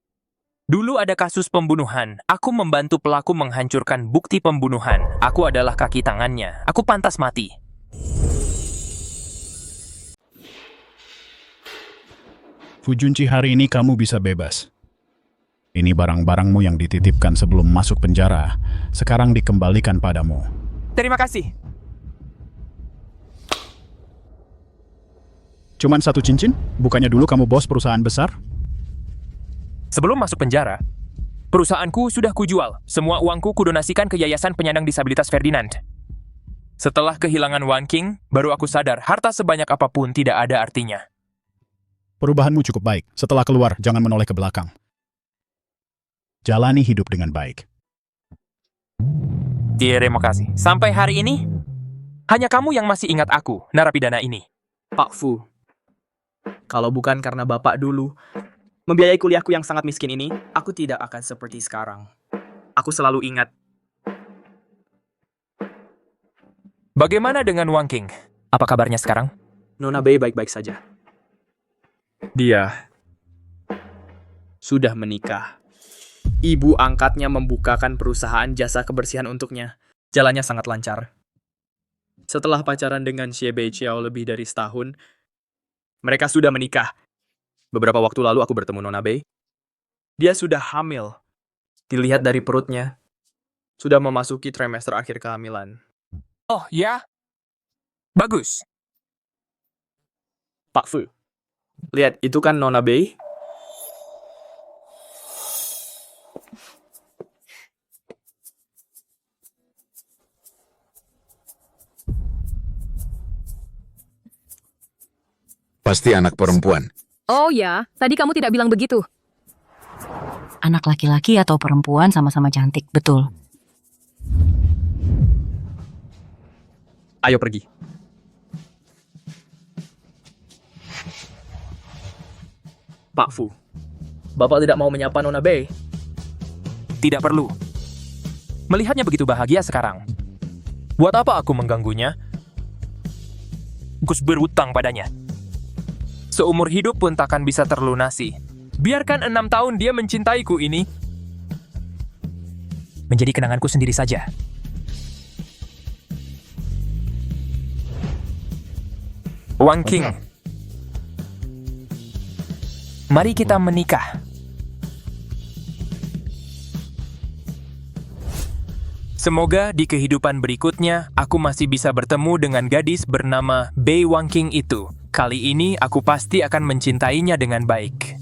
Dulu ada kasus pembunuhan. Aku membantu pelaku menghancurkan bukti pembunuhan. Aku adalah kaki tangannya. Aku pantas mati. Fu Junqi, hari ini kamu bisa bebas. Ini barang-barangmu yang dititipkan sebelum masuk penjara, sekarang dikembalikan padamu. Terima kasih. Cuman 1 cincin? Bukannya dulu kamu bos perusahaan besar? Sebelum masuk penjara, perusahaanku sudah kujual. Semua uangku kudonasikan ke Yayasan Penyandang Disabilitas Ferdinand. Setelah kehilangan Wan King, baru aku sadar harta sebanyak apapun tidak ada artinya. Perubahanmu cukup baik. Setelah keluar, jangan menoleh ke belakang. Jalani hidup dengan baik. Terima kasih. Sampai hari ini, hanya kamu yang masih ingat aku, narapidana ini. Pak Fu, kalau bukan karena Bapak dulu membiayai kuliahku yang sangat miskin ini, aku tidak akan seperti sekarang. Aku selalu ingat. Bagaimana dengan Wang King? Apa kabarnya sekarang? Nona Bei baik-baik saja. Dia sudah menikah. Ibu angkatnya membukakan perusahaan jasa kebersihan untuknya. Jalannya sangat lancar. Setelah pacaran dengan Xie Beiqiao lebih dari setahun, mereka sudah menikah. Beberapa waktu lalu aku bertemu Nona Bei. Dia sudah hamil. Dilihat dari perutnya, sudah memasuki trimester akhir kehamilan. Oh ya? Bagus. Pak Fu, lihat itu kan Nona Bei? Pasti anak perempuan. Oh ya, tadi kamu tidak bilang begitu. Anak laki-laki atau perempuan sama-sama cantik, betul. Ayo pergi. Pak Fu, Bapak tidak mau menyapa Nona Bei? Tidak perlu. Melihatnya begitu bahagia sekarang. Buat apa aku mengganggunya? Gus berutang padanya. Seumur hidup pun takkan bisa terlunasi. Biarkan 6 tahun dia mencintaiku ini menjadi kenanganku sendiri saja. Wang King, mari kita menikah. Semoga di kehidupan berikutnya aku masih bisa bertemu dengan gadis bernama Bei Wang King itu. Kali ini aku pasti akan mencintainya dengan baik.